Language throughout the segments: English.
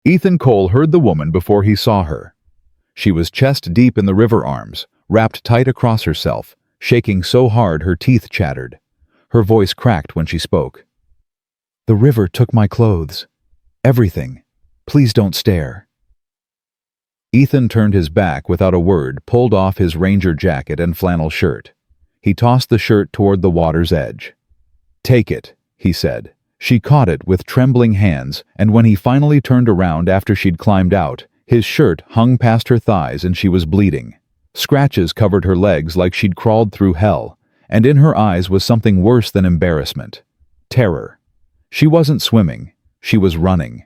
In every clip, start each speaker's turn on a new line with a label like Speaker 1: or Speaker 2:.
Speaker 1: Ethan Cole heard the woman before he saw her. She was chest deep in the river arms, wrapped tight across herself, shaking so hard her teeth chattered. Her voice cracked when she spoke. "The river took my clothes. Everything. Please don't stare." Ethan turned his back without a word, pulled off his ranger jacket and flannel shirt. He tossed the shirt toward the water's edge. "Take it," he said. She caught it with trembling hands, and when he finally turned around after she'd climbed out, his shirt hung past her thighs and she was bleeding. Scratches covered her legs like she'd crawled through hell, and in her eyes was something worse than embarrassment. Terror. She wasn't swimming. She was running.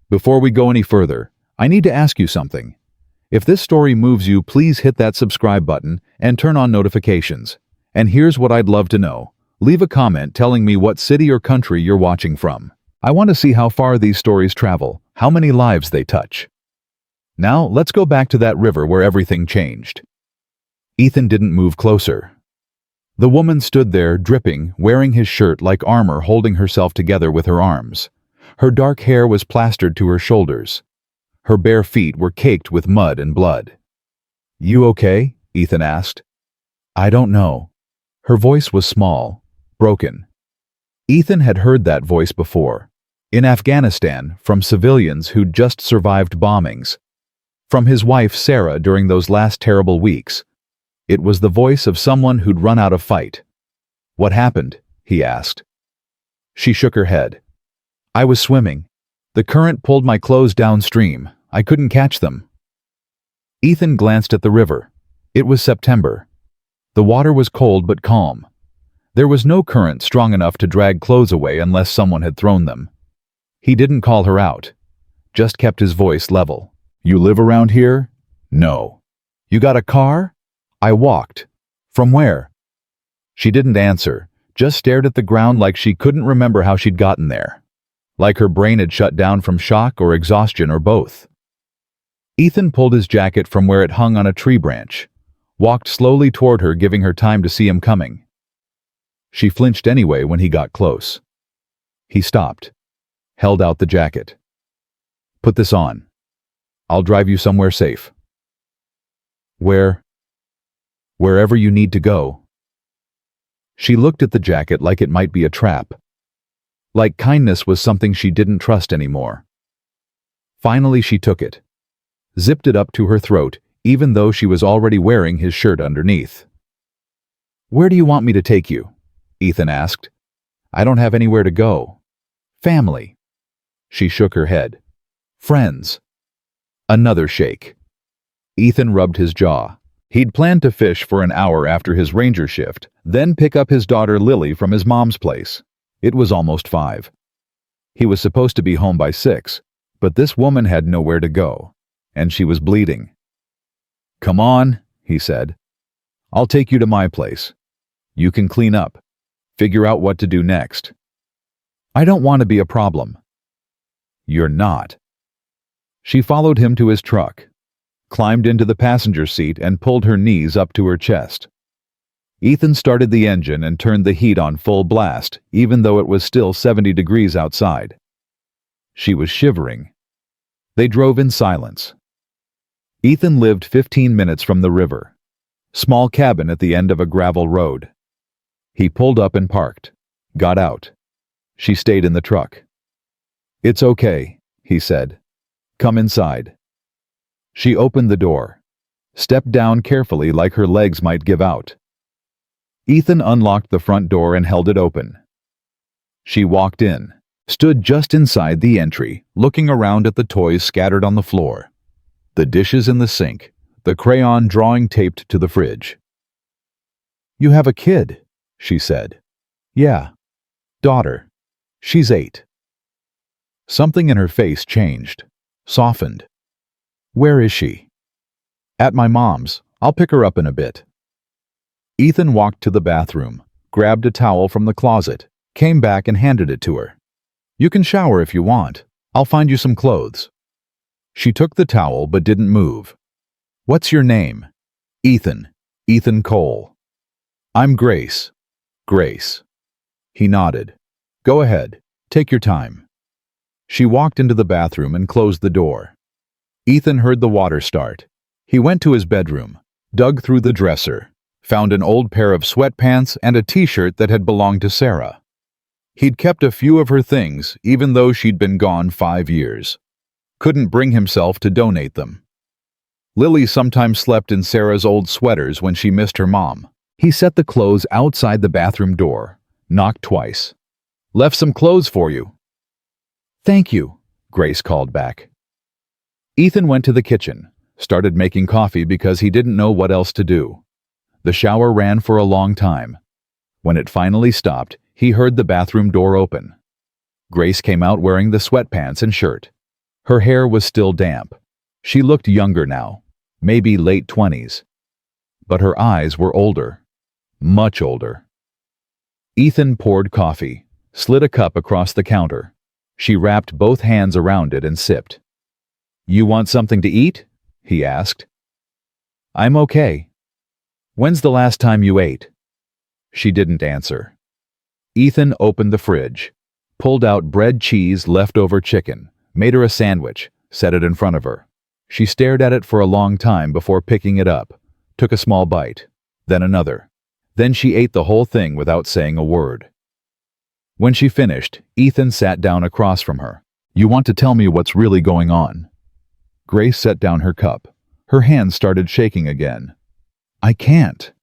Speaker 1: "Before we go any further, I need to ask you something. If this story moves you, please hit that subscribe button and turn on notifications. And here's what I'd love to know. Leave a comment telling me what city or country you're watching from. I want to see how far these stories travel, how many lives they touch." Now, let's go back to that river where everything changed. Ethan didn't move closer. The woman stood there, dripping, wearing his shirt like armor, holding herself together with her arms. Her dark hair was plastered to her shoulders. Her bare feet were caked with mud and blood. "You okay?" Ethan asked. "I don't know." Her voice was small, broken. Ethan had heard that voice before. In Afghanistan, from civilians who'd just survived bombings. From his wife Sarah during those last terrible weeks. It was the voice of someone who'd run out of fight. "What happened?" he asked. She shook her head. "I was swimming. The current pulled my clothes downstream. I couldn't catch them." Ethan glanced at the river. It was September. The water was cold but calm. There was no current strong enough to drag clothes away unless someone had thrown them. He didn't call her out, just kept his voice level. "You live around here?" "No." "You got a car?" "I walked." "From where?" She didn't answer, just stared at the ground like she couldn't remember how she'd gotten there. Like her brain had shut down from shock or exhaustion or both. Ethan pulled his jacket from where it hung on a tree branch, walked slowly toward her, giving her time to see him coming. She flinched anyway when he got close. He stopped, held out the jacket. "Put this on. I'll drive you somewhere safe." Wherever you need to go." She looked at the jacket like it might be a trap. Like kindness was something she didn't trust anymore. Finally she took it. Zipped it up to her throat, even though she was already wearing his shirt underneath. "Where do you want me to take you?" Ethan asked. "I don't have anywhere to go." "Family." She shook her head. "Friends." Another shake. Ethan rubbed his jaw. He'd planned to fish for an hour after his ranger shift, then pick up his daughter Lily from his mom's place. It was almost 5. He was supposed to be home by 6, but this woman had nowhere to go, and she was bleeding. "Come on," he said. "I'll take you to my place. You can clean up, figure out what to do next." "I don't want to be a problem." "You're not." She followed him to his truck, climbed into the passenger seat and pulled her knees up to her chest. Ethan started the engine and turned the heat on full blast, even though it was still 70 degrees outside. She was shivering. They drove in silence. Ethan lived 15 minutes from the river. Small cabin at the end of a gravel road. He pulled up and parked, got out. She stayed in the truck. "It's okay," he said. "Come inside." She opened the door, stepped down carefully like her legs might give out. Ethan unlocked the front door and held it open. She walked in, stood just inside the entry, looking around at the toys scattered on the floor, the dishes in the sink, the crayon drawing taped to the fridge. "You have a kid," she said. "Yeah. Daughter. She's 8. Something in her face changed, softened. "Where is she?" "At my mom's. I'll pick her up in a bit." Ethan walked to the bathroom, grabbed a towel from the closet, came back and handed it to her. "You can shower if you want. I'll find you some clothes." She took the towel but didn't move. "What's your name?" "Ethan. Ethan Cole." "I'm Grace." "Grace." He nodded. "Go ahead. Take your time." She walked into the bathroom and closed the door. Ethan heard the water start. He went to his bedroom, dug through the dresser, found an old pair of sweatpants and a t-shirt that had belonged to Sarah. He'd kept a few of her things, even though she'd been gone 5 years. Couldn't bring himself to donate them. Lily sometimes slept in Sarah's old sweaters when she missed her mom. He set the clothes outside the bathroom door, knocked twice. "Left some clothes for you." "Thank you," Grace called back. Ethan went to the kitchen, started making coffee because he didn't know what else to do. The shower ran for a long time. When it finally stopped, he heard the bathroom door open. Grace came out wearing the sweatpants and shirt. Her hair was still damp. She looked younger now, maybe late 20s. But her eyes were older, much older. Ethan poured coffee, slid a cup across the counter. She wrapped both hands around it and sipped. "You want something to eat?" he asked. "I'm okay." "When's the last time you ate?" She didn't answer. Ethan opened the fridge, pulled out bread, cheese, leftover chicken, made her a sandwich, set it in front of her. She stared at it for a long time before picking it up, took a small bite, then another. Then she ate the whole thing without saying a word. When she finished, Ethan sat down across from her. "You want to tell me what's really going on?" Grace set down her cup. Her hands started shaking again. "I can't."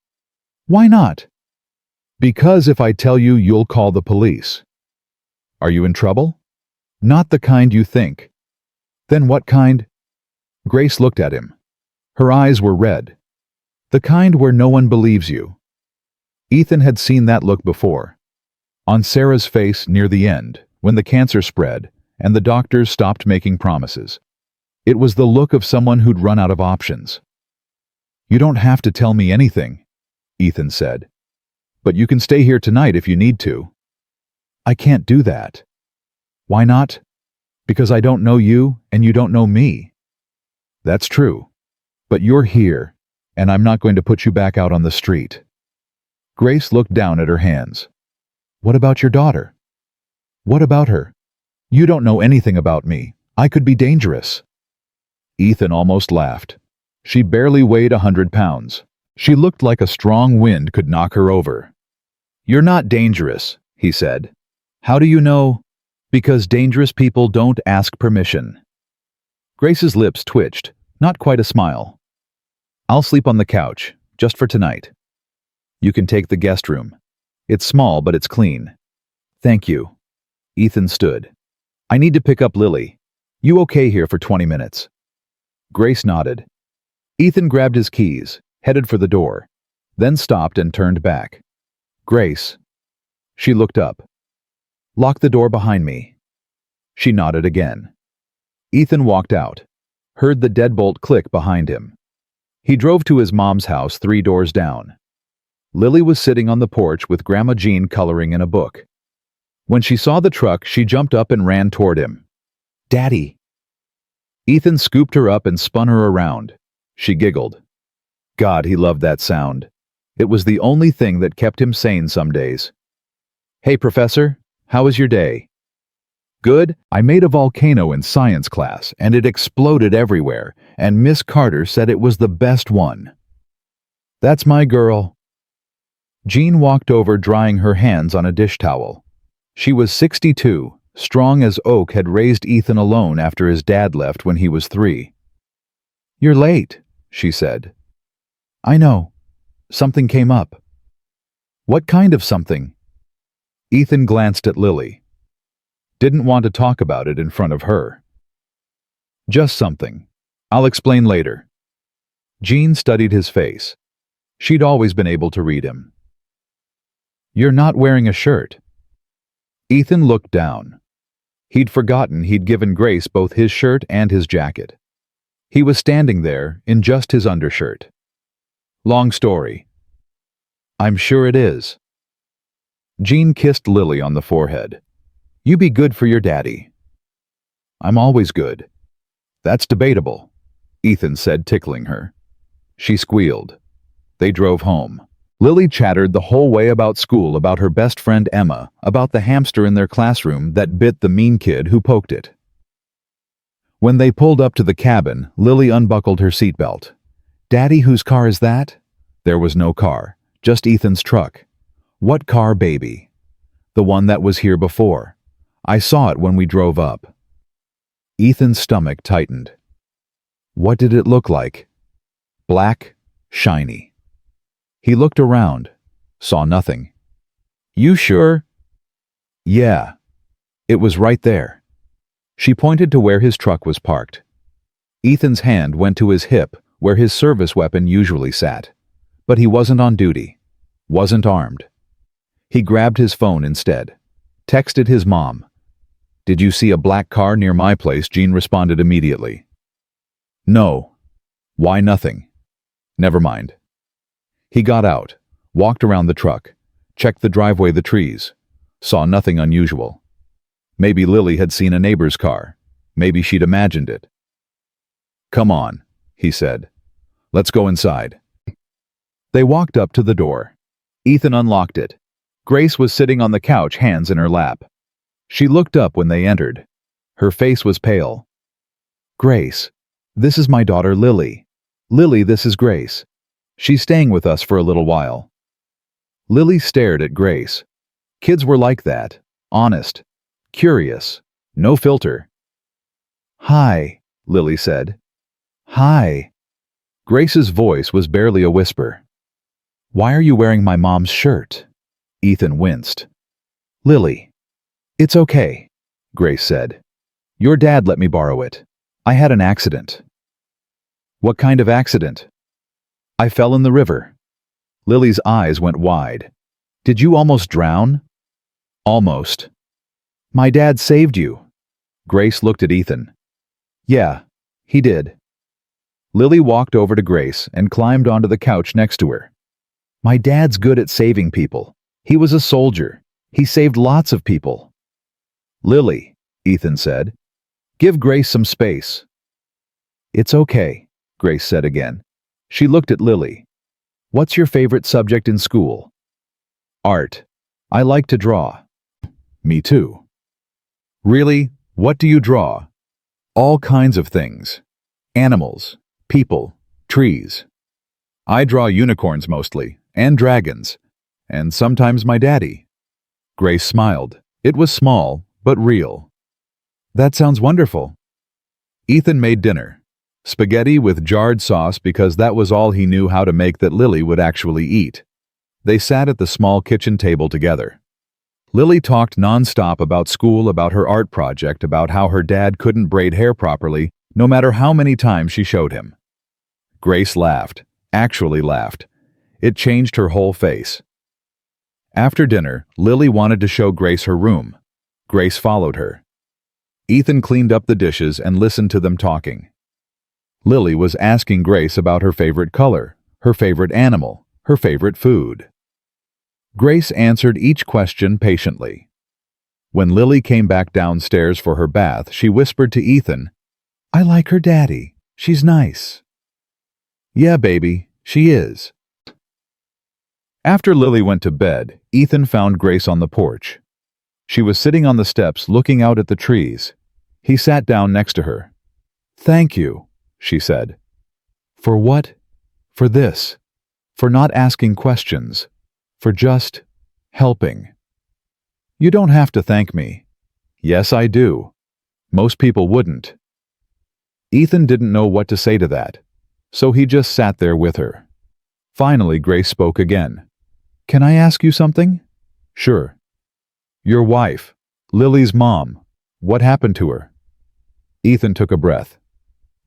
Speaker 1: "Why not?" "Because if I tell you, you'll call the police." "Are you in trouble?" "Not the kind you think." "Then what kind?" Grace looked at him. Her eyes were red. "The kind where no one believes you." Ethan had seen that look before. On Sarah's face near the end, when the cancer spread and the doctors stopped making promises. It was the look of someone who'd run out of options. "You don't have to tell me anything," Ethan said. "But you can stay here tonight if you need to." "I can't do that." "Why not?" "Because I don't know you and you don't know me." "That's true. But you're here, and I'm not going to put you back out on the street." Grace looked down at her hands. "What about your daughter?" "What about her?" "You don't know anything about me. I could be dangerous." Ethan almost laughed. She barely weighed 100 pounds. She looked like a strong wind could knock her over. "You're not dangerous," he said. "How do you know?" "Because dangerous people don't ask permission." Grace's lips twitched, not quite a smile. "I'll sleep on the couch, just for tonight. You can take the guest room. It's small, but it's clean." "Thank you." Ethan stood. "I need to pick up Lily. You okay here for 20 minutes?" Grace nodded. Ethan grabbed his keys, headed for the door, then stopped and turned back. "Grace." She looked up. "Lock the door behind me." She nodded again. Ethan walked out, heard the deadbolt click behind him. He drove to his mom's house 3 doors down. Lily was sitting on the porch with Grandma Jean coloring in a book. When she saw the truck, she jumped up and ran toward him. "Daddy!" Ethan scooped her up and spun her around. She giggled. God, he loved that sound. It was the only thing that kept him sane some days. "Hey, Professor, how was your day?" "Good. I made a volcano in science class, and it exploded everywhere, and Miss Carter said it was the best one." "That's my girl." Jean walked over, drying her hands on a dish towel. She was 62, strong as oak, had raised Ethan alone after his dad left when he was 3. "You're late," she said. "I know. Something came up." "What kind of something?" Ethan glanced at Lily. Didn't want to talk about it in front of her. "Just something. I'll explain later." Jean studied his face. She'd always been able to read him. "You're not wearing a shirt." Ethan looked down. He'd forgotten he'd given Grace both his shirt and his jacket. He was standing there in just his undershirt. "Long story." "I'm sure it is." Jean kissed Lily on the forehead. "You be good for your daddy." "I'm always good." "That's debatable," Ethan said, tickling her. She squealed. They drove home. Lily chattered the whole way about school, about her best friend Emma, about the hamster in their classroom that bit the mean kid who poked it. When they pulled up to the cabin, Lily unbuckled her seatbelt. "Daddy, whose car is that?" There was no car, just Ethan's truck. "What car, baby?" "The one that was here before. I saw it when we drove up." Ethan's stomach tightened. What did it look like? Black, shiny. He looked around, saw nothing. "You sure?" "Yeah." It was right there. She pointed to where his truck was parked. Ethan's hand went to his hip, where his service weapon usually sat. But he wasn't on duty, wasn't armed. He grabbed his phone instead. Texted his mom. "Did you see a black car near my place?" Jean responded immediately. "No." "Why nothing?" "Never mind." He got out, walked around the truck, checked the driveway, the trees. Saw nothing unusual. Maybe Lily had seen a neighbor's car. Maybe she'd imagined it. "Come on," he said. "Let's go inside." They walked up to the door. Ethan unlocked it. Grace was sitting on the couch, hands in her lap. She looked up when they entered. Her face was pale. "Grace, this is my daughter Lily. Lily, this is Grace. She's staying with us for a little while." Lily stared at Grace. Kids were like that, honest, curious, no filter. "Hi," Lily said. "Hi." Grace's voice was barely a whisper. "Why are you wearing my mom's shirt?" Ethan winced. "Lily." "It's okay," Grace said. "Your dad let me borrow it. I had an accident." "What kind of accident?" "I fell in the river." Lily's eyes went wide. "Did you almost drown?" "Almost." "My dad saved you." Grace looked at Ethan. "Yeah, he did." Lily walked over to Grace and climbed onto the couch next to her. "My dad's good at saving people. He was a soldier. He saved lots of people." "Lily," Ethan said, "give Grace some space." "It's okay," Grace said again. She looked at Lily. "What's your favorite subject in school?" "Art. I like to draw." "Me too." "Really? What do you draw?" "All kinds of things. Animals, people, trees. I draw unicorns mostly, and dragons, and sometimes my daddy." Grace smiled. It was small, but real. "That sounds wonderful." Ethan made dinner. Spaghetti with jarred sauce because that was all he knew how to make that Lily would actually eat. They sat at the small kitchen table together. Lily talked nonstop about school, about her art project, about how her dad couldn't braid hair properly, no matter how many times she showed him. Grace laughed, actually laughed. It changed her whole face. After dinner, Lily wanted to show Grace her room. Grace followed her. Ethan cleaned up the dishes and listened to them talking. Lily was asking Grace about her favorite color, her favorite animal, her favorite food. Grace answered each question patiently. When Lily came back downstairs for her bath, she whispered to Ethan, "I like her daddy. She's nice." "Yeah, baby, she is." After Lily went to bed, Ethan found Grace on the porch. She was sitting on the steps looking out at the trees. He sat down next to her. "Thank you," she said. "For what?" "For this. For not asking questions. For just helping." "You don't have to thank me." "Yes, I do. Most people wouldn't." Ethan didn't know what to say to that, so he just sat there with her. Finally, Grace spoke again. "Can I ask you something?" "Sure." "Your wife, Lily's mom, what happened to her?" Ethan took a breath.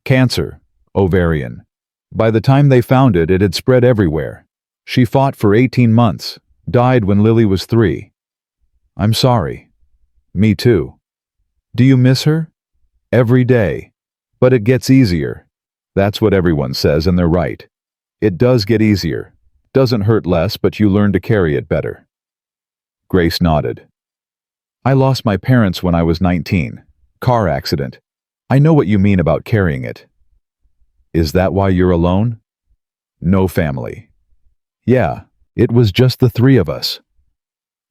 Speaker 1: "Cancer, ovarian. By the time they found it, it had spread everywhere. She fought for 18 months, died when Lily was 3. "I'm sorry." "Me too." "Do you miss her?" "Every day. But it gets easier." That's what everyone says, and they're right. It does get easier. Doesn't hurt less, but you learn to carry it better. Grace nodded. "I lost my parents when I was 19. Car accident. I know what you mean about carrying it." "Is that why you're alone?" "No family." "Yeah, it was just the 3 of us.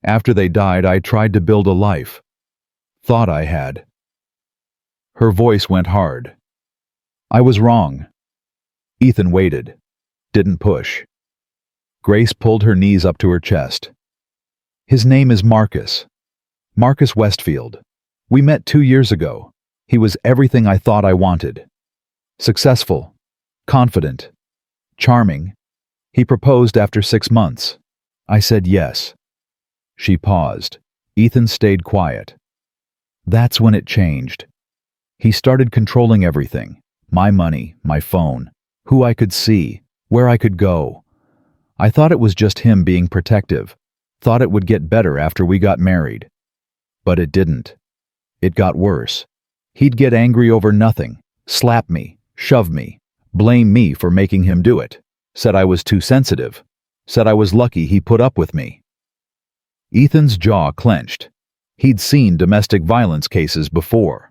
Speaker 1: After they died, I tried to build a life. Thought I had." Her voice went hard. I was wrong. Ethan waited. Didn't push. Grace pulled her knees up to her chest. His name is Marcus. Marcus Westfield. We met 2 years ago. He was everything I thought I wanted. Successful. Confident. Charming. He proposed after 6 months. I said yes. She paused. Ethan stayed quiet. That's when it changed. He started controlling everything. My money, my phone, who I could see, where I could go. I thought it was just him being protective. Thought it would get better after we got married. But it didn't. It got worse. He'd get angry over nothing, slap me, shove me, blame me for making him do it, said I was too sensitive, said I was lucky he put up with me. Ethan's jaw clenched. He'd seen domestic violence cases before.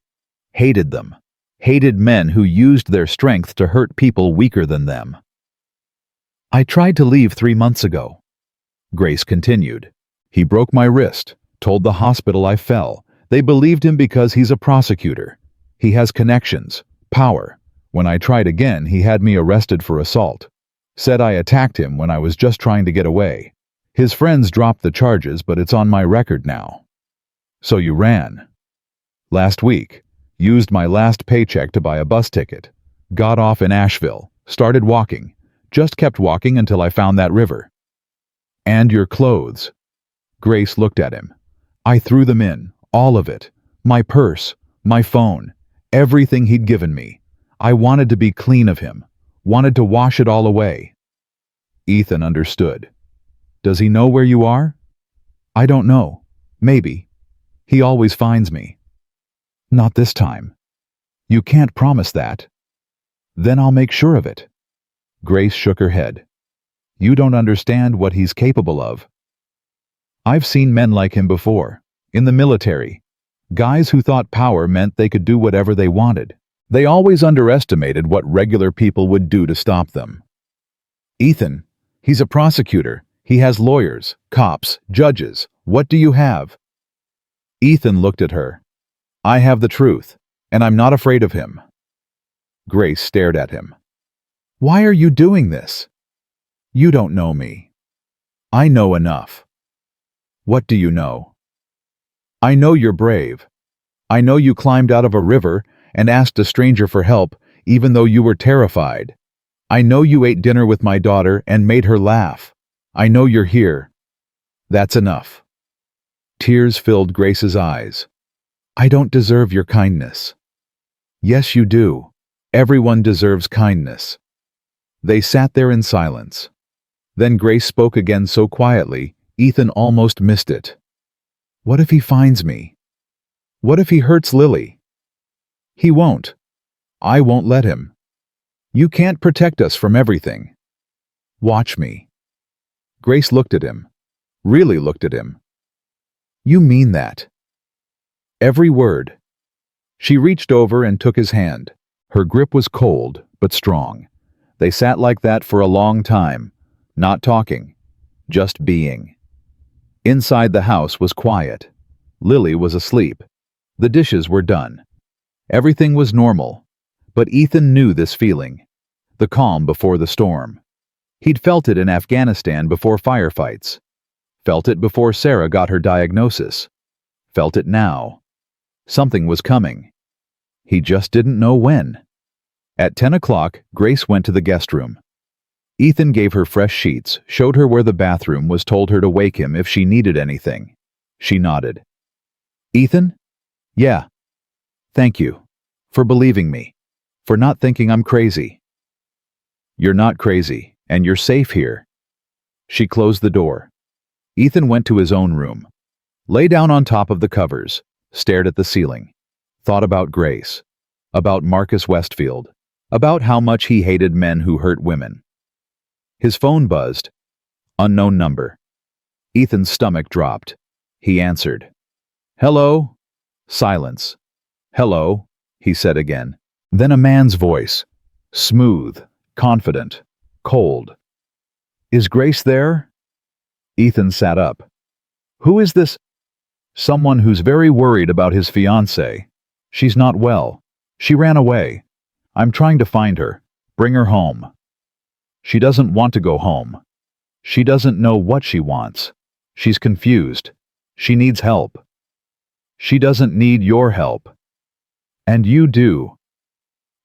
Speaker 1: Hated them. Hated men who used their strength to hurt people weaker than them. I tried to leave 3 months ago. Grace continued. He broke my wrist, told the hospital I fell. They believed him because he's a prosecutor. He has connections, power. When I tried again, he had me arrested for assault. Said I attacked him when I was just trying to get away. His friends dropped the charges, but it's on my record now. So you ran. Last week. Used my last paycheck to buy a bus ticket. Got off in Asheville. Started walking. Just kept walking until I found that river. And your clothes. Grace looked at him. I threw them in, all of it. My purse, my phone, everything he'd given me. I wanted to be clean of him. Wanted to wash it all away. Ethan understood. Does he know where you are? I don't know. Maybe. He always finds me. Not this time. You can't promise that. Then I'll make sure of it. Grace shook her head. You don't understand what he's capable of. I've seen men like him before, in the military. Guys who thought power meant they could do whatever they wanted. They always underestimated what regular people would do to stop them. Ethan, he's a prosecutor. He has lawyers, cops, judges. What do you have? Ethan looked at her. I have the truth, and I'm not afraid of him. Grace stared at him. Why are you doing this? You don't know me. I know enough. What do you know? I know you're brave. I know you climbed out of a river and asked a stranger for help, even though you were terrified. I know you ate dinner with my daughter and made her laugh. I know you're here. That's enough. Tears filled Grace's eyes. I don't deserve your kindness. Yes, you do. Everyone deserves kindness. They sat there in silence. Then Grace spoke again so quietly, Ethan almost missed it. What if he finds me? What if he hurts Lily? He won't. I won't let him. You can't protect us from everything. Watch me. Grace looked at him. Really looked at him. You mean that? Every word. She reached over and took his hand. Her grip was cold, but strong. They sat like that for a long time, not talking, just being. Inside the house was quiet. Lily was asleep. The dishes were done. Everything was normal. But Ethan knew this feeling, the calm before the storm. He'd felt it in Afghanistan before firefights. Felt it before Sarah got her diagnosis. Felt it now. Something was coming. He just didn't know when. At 10 o'clock, Grace went to the guest room. Ethan gave her fresh sheets, showed her where the bathroom was, told her to wake him if she needed anything. She nodded. Ethan? Yeah. Thank you. For believing me. For not thinking I'm crazy. You're not crazy, and you're safe here. She closed the door. Ethan went to his own room. Lay down on top of the covers. Stared at the ceiling, thought about Grace, about Marcus Westfield, about how much he hated men who hurt women. His phone buzzed. Unknown number. Ethan's stomach dropped. He answered. Hello? Silence. Hello, he said again. Then a man's voice, smooth, confident, cold. Is Grace there? Ethan sat up. Who is this? Someone who's very worried about his fiancée. She's not well. She ran away. I'm trying to find her. Bring her home. She doesn't want to go home. She doesn't know what she wants. She's confused. She needs help. She doesn't need your help. And you do.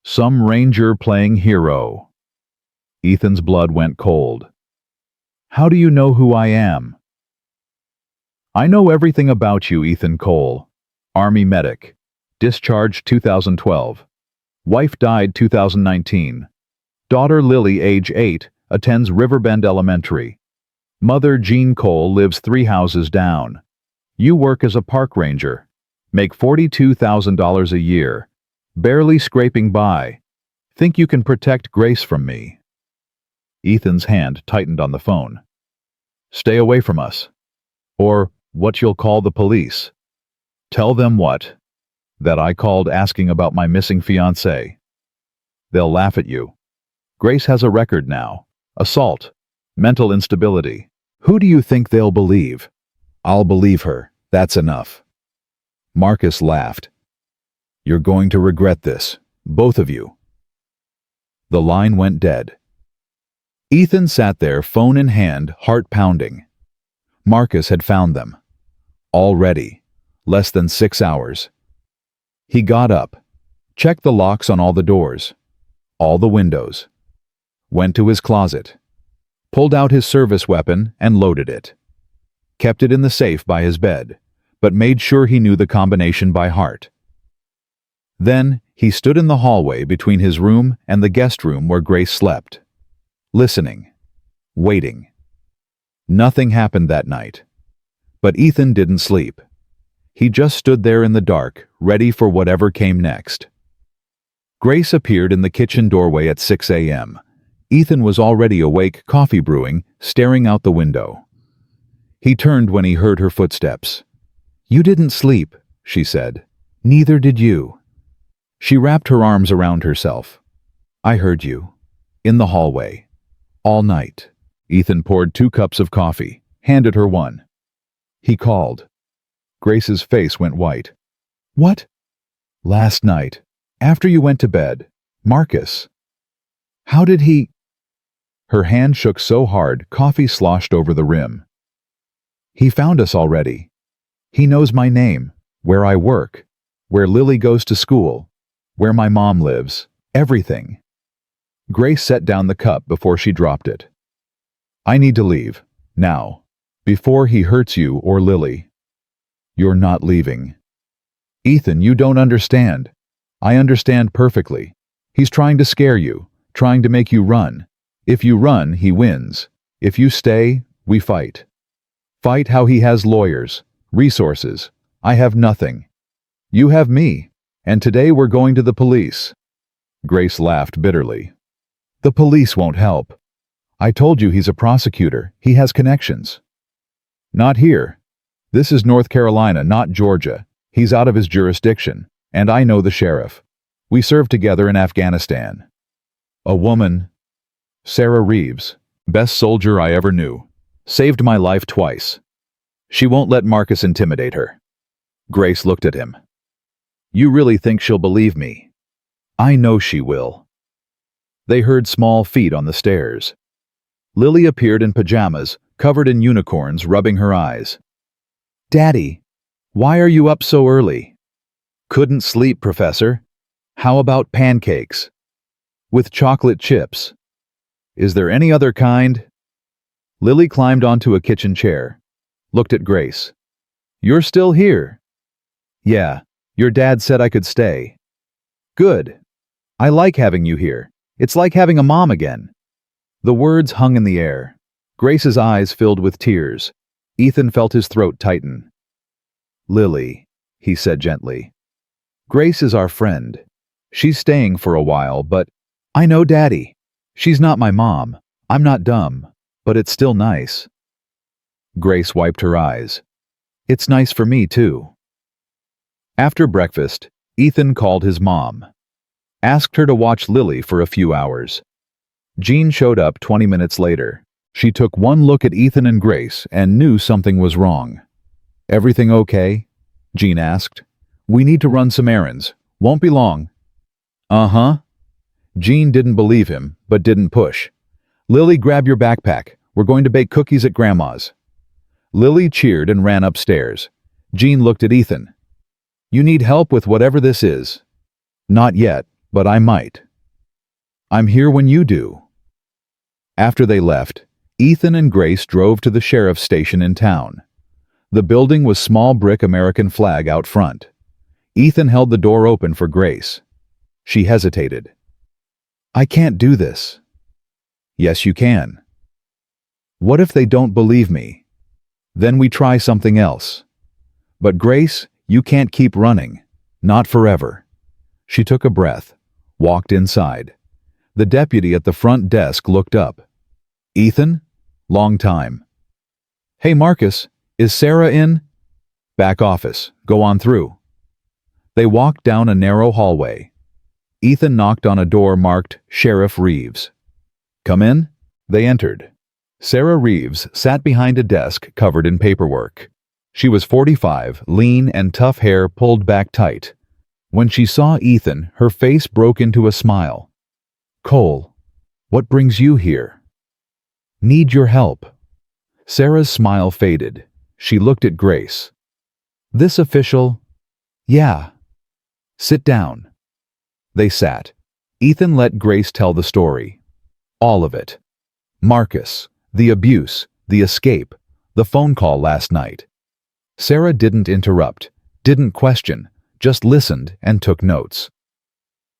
Speaker 1: Some ranger playing hero. Ethan's blood went cold. How do you know who I am? I know everything about you, Ethan Cole. Army medic. Discharged 2012. Wife died 2019. Daughter Lily, age 8, attends Riverbend Elementary. Mother Jean Cole lives 3 houses down. You work as a park ranger. Make $42,000 a year. Barely scraping by. Think you can protect Grace from me? Ethan's hand tightened on the phone. Stay away from us. Or what you'll call the police. Tell them what? That I called asking about my missing fiancé. They'll laugh at you. Grace has a record now. Assault. Mental instability. Who do you think they'll believe? I'll believe her. That's enough. Marcus laughed. You're going to regret this. Both of you. The line went dead. Ethan sat there, phone in hand, heart pounding. Marcus had found them. Already. Less than 6 hours. He got up, checked the locks on all the doors, all the windows, went to his closet, pulled out his service weapon and loaded it, kept it in the safe by his bed, but made sure he knew the combination by heart. Then he stood in the hallway between his room and the guest room where Grace slept, listening, waiting. Nothing happened that night, but Ethan didn't sleep. He just stood there in the dark, ready for whatever came next. Grace appeared in the kitchen doorway at 6 a.m. Ethan was already awake, coffee brewing, staring out the window. He turned when he heard her footsteps. You didn't sleep, she said. Neither did you. She wrapped her arms around herself. I heard you. In the hallway. All night. Ethan poured 2 cups of coffee, handed her one. He called. Grace's face went white. What? Last night, after you went to bed, Marcus. How did he? Her hand shook so hard, coffee sloshed over the rim. He found us already. He knows my name, where I work, where Lily goes to school, where my mom lives, everything. Grace set down the cup before she dropped it. I need to leave, now, before he hurts you or Lily. You're not leaving. Ethan, you don't understand. I understand perfectly. He's trying to scare you, trying to make you run. If you run, he wins. If you stay, we fight. Fight how he has lawyers, resources. I have nothing. You have me, and today we're going to the police. Grace laughed bitterly. The police won't help. I told you he's a prosecutor. He has connections. Not here. This is North Carolina, not Georgia. He's out of his jurisdiction, and I know the sheriff. We served together in Afghanistan. A woman, Sarah Reeves, best soldier I ever knew, saved my life twice. She won't let Marcus intimidate her. Grace looked at him. You really think she'll believe me? I know she will. They heard small feet on the stairs. Lily appeared in pajamas, covered in unicorns, rubbing her eyes. Daddy, why are you up so early? Couldn't sleep, Professor. How about pancakes? With chocolate chips. Is there any other kind? Lily climbed onto a kitchen chair, looked at Grace. You're still here? Yeah, your dad said I could stay. Good. I like having you here. It's like having a mom again. The words hung in the air. Grace's eyes filled with tears. Ethan felt his throat tighten. Lily, he said gently. Grace is our friend. She's staying for a while, but I know Daddy. She's not my mom. I'm not dumb, but it's still nice. Grace wiped her eyes. It's nice for me, too. After breakfast, Ethan called his mom. Asked her to watch Lily for a few hours. Jean showed up 20 minutes later. She took one look at Ethan and Grace and knew something was wrong. Everything okay? Jean asked. We need to run some errands. Won't be long. Uh-huh. Jean didn't believe him, but didn't push. Lily, grab your backpack. We're going to bake cookies at Grandma's. Lily cheered and ran upstairs. Jean looked at Ethan. You need help with whatever this is. Not yet, but I might. I'm here when you do. After they left, Ethan and Grace drove to the sheriff's station in town. The building was small brick American flag out front. Ethan held the door open for Grace. She hesitated. I can't do this. Yes, you can. What if they don't believe me? Then we try something else. But Grace, you can't keep running. Not forever. She took a breath, walked inside. The deputy at the front desk looked up. Ethan? Long time. Hey, Marcus, is Sarah in? Back office. Go on through. They walked down a narrow hallway. Ethan knocked on a door marked Sheriff Reeves. Come in? They entered. Sarah Reeves sat behind a desk covered in paperwork. She was 45, lean and tough hair pulled back tight. When she saw Ethan, her face broke into a smile. Cole, what brings you here? Need your help. Sarah's smile faded. She looked at Grace. This official? Yeah. Sit down. They sat. Ethan let Grace tell the story. All of it. Marcus, the abuse, the escape, the phone call last night. Sarah didn't interrupt, didn't question, just listened and took notes.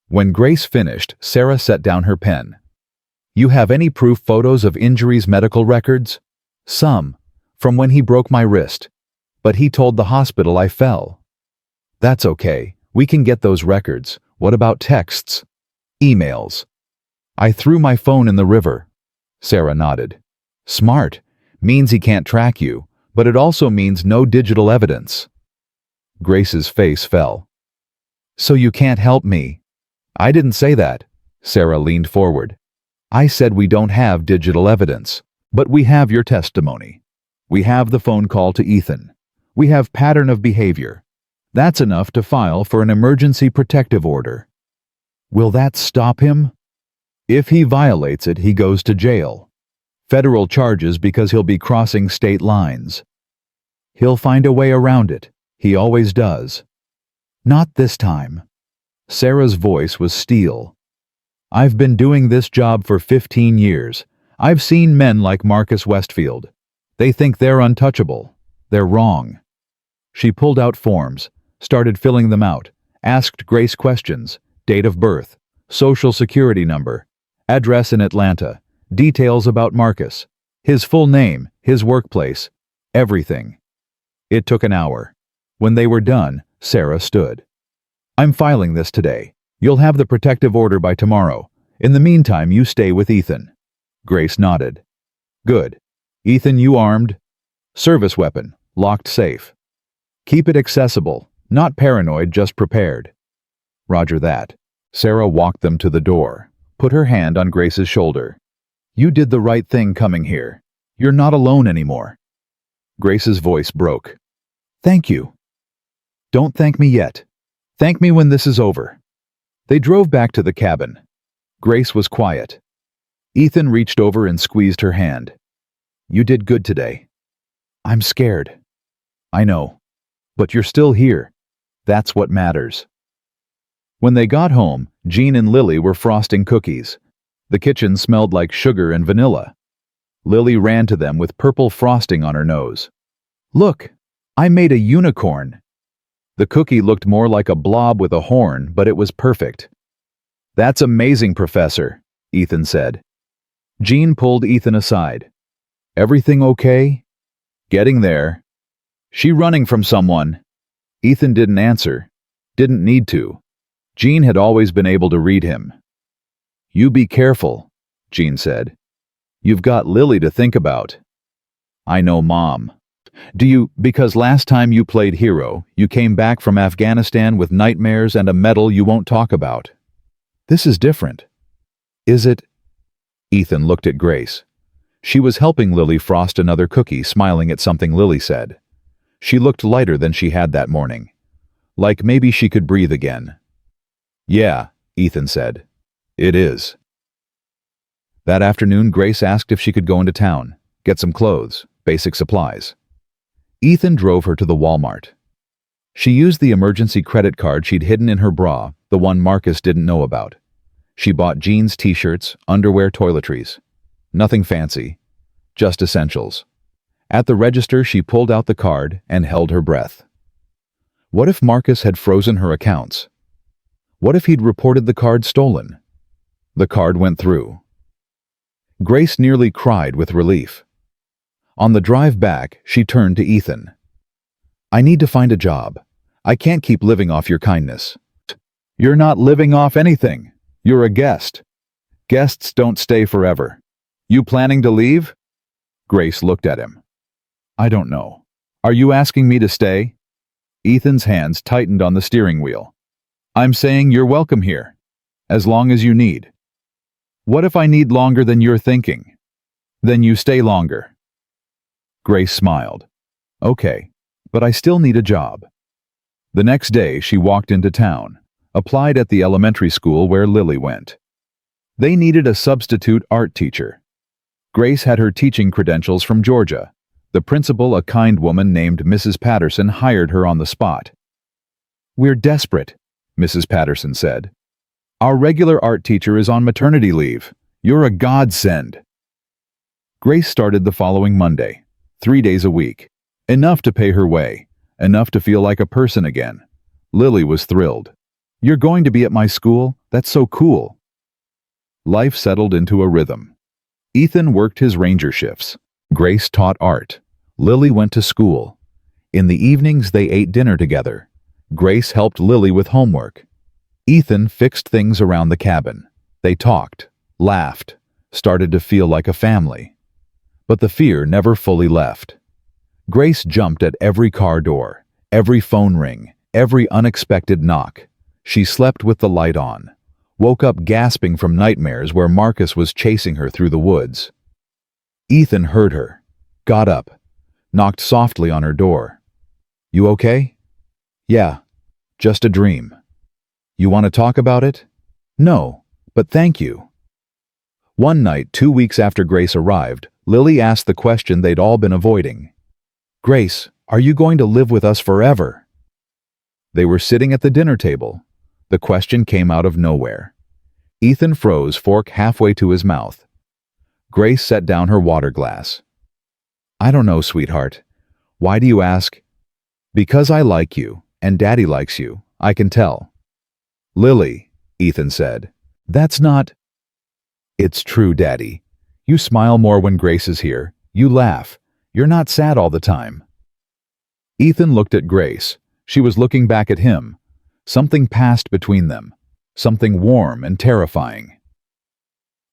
Speaker 1: When Grace finished, Sarah set down her pen. You have any proof photos of injuries, medical records? Some, from when he broke my wrist. But he told the hospital I fell. That's okay, we can get those records. What about texts? Emails. I threw my phone in the river. Sarah nodded. Smart. Means he can't track you, but it also means no digital evidence. Grace's face fell. So you can't help me? I didn't say that. Sarah leaned forward. I said we don't have digital evidence, but we have your testimony. We have the phone call to Ethan. We have pattern of behavior. That's enough to file for an emergency protective order. Will that stop him? If he violates it, he goes to jail. Federal charges because he'll be crossing state lines. He'll find a way around it. He always does. Not this time. Sarah's voice was steel. I've been doing this job for 15 years. I've seen men like Marcus Westfield. They think they're untouchable. They're wrong. She pulled out forms, started filling them out, asked Grace questions, date of birth, social security number, address in Atlanta, details about Marcus, his full name, his workplace, everything. It took an hour. When they were done, Sarah stood. I'm filing this today. You'll have the protective order by tomorrow. In the meantime, you stay with Ethan. Grace nodded. Good. Ethan, you armed? Service weapon, locked safe. Keep it accessible, not paranoid, just prepared. Roger that. Sarah walked them to the door, put her hand on Grace's shoulder. You did the right thing coming here. You're not alone anymore. Grace's voice broke. Thank you. Don't thank me yet. Thank me when this is over. They drove back to the cabin. Grace was quiet. Ethan reached over and squeezed her hand. You did good today. I'm scared. I know. But you're still here. That's what matters. When they got home, Jean and Lily were frosting cookies. The kitchen smelled like sugar and vanilla. Lily ran to them with purple frosting on her nose. Look, I made a unicorn. The cookie looked more like a blob with a horn, but it was perfect. That's amazing, Professor, Ethan said. Jean pulled Ethan aside. Everything okay? Getting there. She running from someone? Ethan didn't answer. Didn't need to. Jean had always been able to read him. You be careful, Jean said. You've got Lily to think about. I know, Mom. Because last time you played hero, you came back from Afghanistan with nightmares and a medal you won't talk about. This is different. Is it? Ethan looked at Grace. She was helping Lily frost another cookie, smiling at something Lily said. She looked lighter than she had that morning. Like maybe she could breathe again. Yeah, Ethan said. It is. That afternoon, Grace asked if she could go into town, get some clothes, basic supplies. Ethan drove her to the Walmart. She used the emergency credit card she'd hidden in her bra, the one Marcus didn't know about. She bought jeans, t-shirts, underwear, toiletries. Nothing fancy, just essentials. At the register, she pulled out the card and held her breath. What if Marcus had frozen her accounts? What if he'd reported the card stolen? The card went through. Grace nearly cried with relief. On the drive back, she turned to Ethan. I need to find a job. I can't keep living off your kindness. You're not living off anything. You're a guest. Guests don't stay forever. You planning to leave? Grace looked at him. I don't know. Are you asking me to stay? Ethan's hands tightened on the steering wheel. I'm saying you're welcome here, as long as you need. What if I need longer than you're thinking? Then you stay longer. Grace smiled. Okay, but I still need a job. The next day, she walked into town, applied at the elementary school where Lily went. They needed a substitute art teacher. Grace had her teaching credentials from Georgia. The principal, a kind woman named Mrs. Patterson, hired her on the spot. We're desperate, Mrs. Patterson said. Our regular art teacher is on maternity leave. You're a godsend. Grace started the following Monday, 3 days a week. Enough to pay her way, enough to feel like a person again. Lily was thrilled. You're going to be at my school? That's so cool. Life settled into a rhythm. Ethan worked his ranger shifts. Grace taught art. Lily went to school. In the evenings, they ate dinner together. Grace helped Lily with homework. Ethan fixed things around the cabin. They talked, laughed, started to feel like a family. But the fear never fully left. Grace jumped at every car door, every phone ring, every unexpected knock. She slept with the light on, woke up gasping from nightmares where Marcus was chasing her through the woods. Ethan heard her, got up, knocked softly on her door. You okay? Yeah, just a dream. You want to talk about it? No, but thank you. One night, 2 weeks after Grace arrived, Lily asked the question they'd all been avoiding. Grace, are you going to live with us forever? They were sitting at the dinner table. The question came out of nowhere. Ethan froze, fork halfway to his mouth. Grace set down her water glass. I don't know, sweetheart. Why do you ask? Because I like you, and Daddy likes you, I can tell. Lily, Ethan said, that's not... It's true, Daddy. You smile more when Grace is here. You laugh. You're not sad all the time. Ethan looked at Grace. She was looking back at him. Something passed between them. Something warm and terrifying.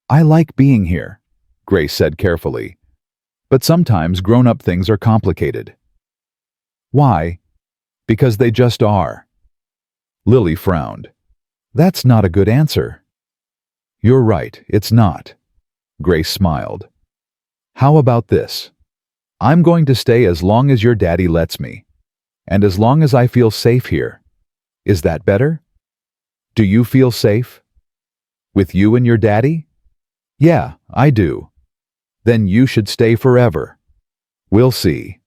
Speaker 1: I like being here, Grace said carefully. But sometimes grown-up things are complicated. Why? Because they just are. Lily frowned. That's not a good answer. You're right, it's not. Grace smiled. How about this? I'm going to stay as long as your daddy lets me, and as long as I feel safe here. Is that better? Do you feel safe? With you and your daddy? Yeah, I do. Then you should stay forever. We'll see.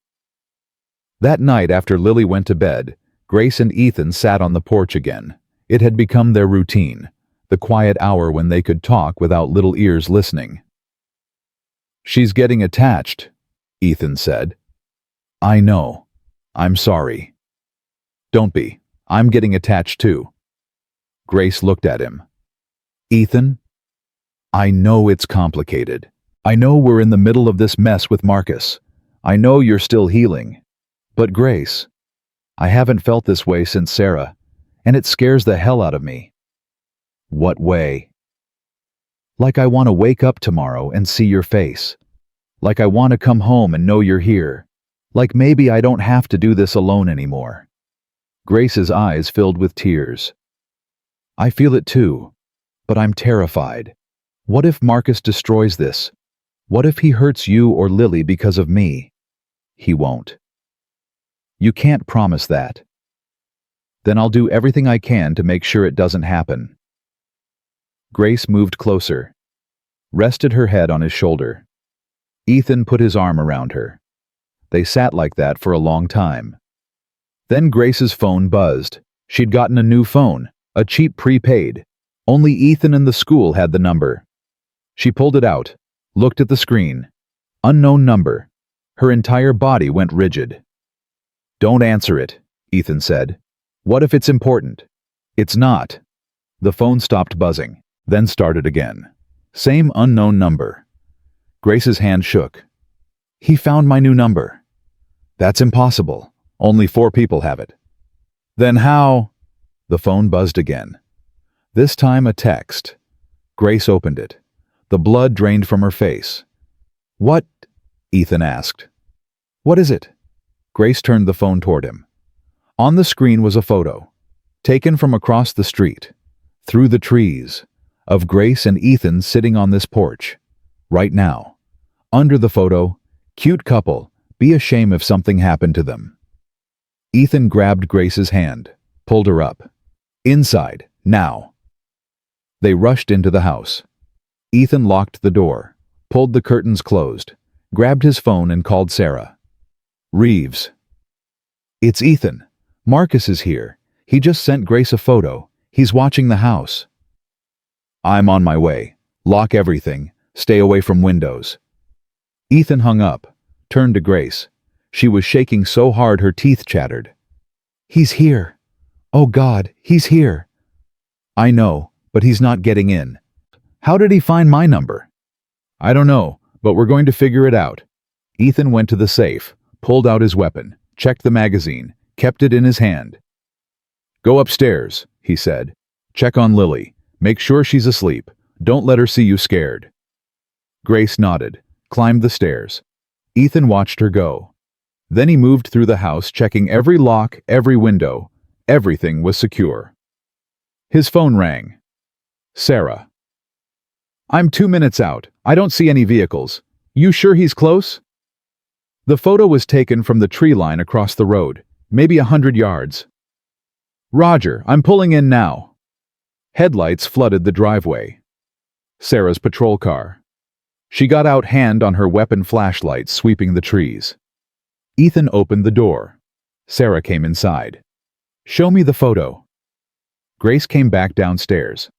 Speaker 1: That night after Lily went to bed, Grace and Ethan sat on the porch again. It had become their routine, the quiet hour when they could talk without little ears listening. She's getting attached, Ethan said. I know. I'm sorry. Don't be. I'm getting attached too. Grace looked at him. Ethan, I know it's complicated. I know we're in the middle of this mess with Marcus. I know you're still healing. But Grace, I haven't felt this way since Sarah, and it scares the hell out of me. What way? Like I want to wake up tomorrow and see your face. Like I want to come home and know you're here. Like maybe I don't have to do this alone anymore. Grace's eyes filled with tears. I feel it too, but I'm terrified. What if Marcus destroys this? What if he hurts you or Lily because of me? He won't. You can't promise that. Then I'll do everything I can to make sure it doesn't happen. Grace moved closer, rested her head on his shoulder. Ethan put his arm around her. They sat like that for a long time. Then Grace's phone buzzed. She'd gotten a new phone, a cheap prepaid. Only Ethan and the school had the number. She pulled it out, looked at the screen. Unknown number. Her entire body went rigid. "Don't answer it," Ethan said. "What if it's important?" "It's not." The phone stopped buzzing, then started again. Same unknown number. Grace's hand shook. "He found my new number." "That's impossible. Only 4 people have it." "Then how?" The phone buzzed again. This time a text. Grace opened it. The blood drained from her face. "What?" Ethan asked. "What is it?" Grace turned the phone toward him. On the screen was a photo, taken from across the street, through the trees, of Grace and Ethan sitting on this porch, right now. Under the photo, "Cute couple, be a shame if something happened to them." Ethan grabbed Grace's hand, pulled her up. "Inside, now." They rushed into the house. Ethan locked the door, pulled the curtains closed, grabbed his phone and called Sarah. "Reeves." "It's Ethan. Marcus is here. He just sent Grace a photo. He's watching the house." "I'm on my way. Lock everything. Stay away from windows." Ethan hung up, turned to Grace. She was shaking so hard her teeth chattered. "He's here. Oh God, he's here." "I know, but he's not getting in." "How did he find my number?" "I don't know, but we're going to figure it out." Ethan went to the safe, pulled out his weapon, checked the magazine, kept it in his hand. "Go upstairs," he said. "Check on Lily. Make sure she's asleep. Don't let her see you scared." Grace nodded, climbed the stairs. Ethan watched her go. Then he moved through the house, checking every lock, every window. Everything was secure. His phone rang. Sarah. "I'm 2 minutes out. I don't see any vehicles. You sure he's close?" The photo was taken from the tree line across the road, maybe 100 yards. "Roger, I'm pulling in now." Headlights flooded the driveway. Sarah's patrol car. She got out, hand on her weapon flashlight, sweeping the trees. Ethan opened the door. Sarah came inside. "Show me the photo." Grace came back downstairs.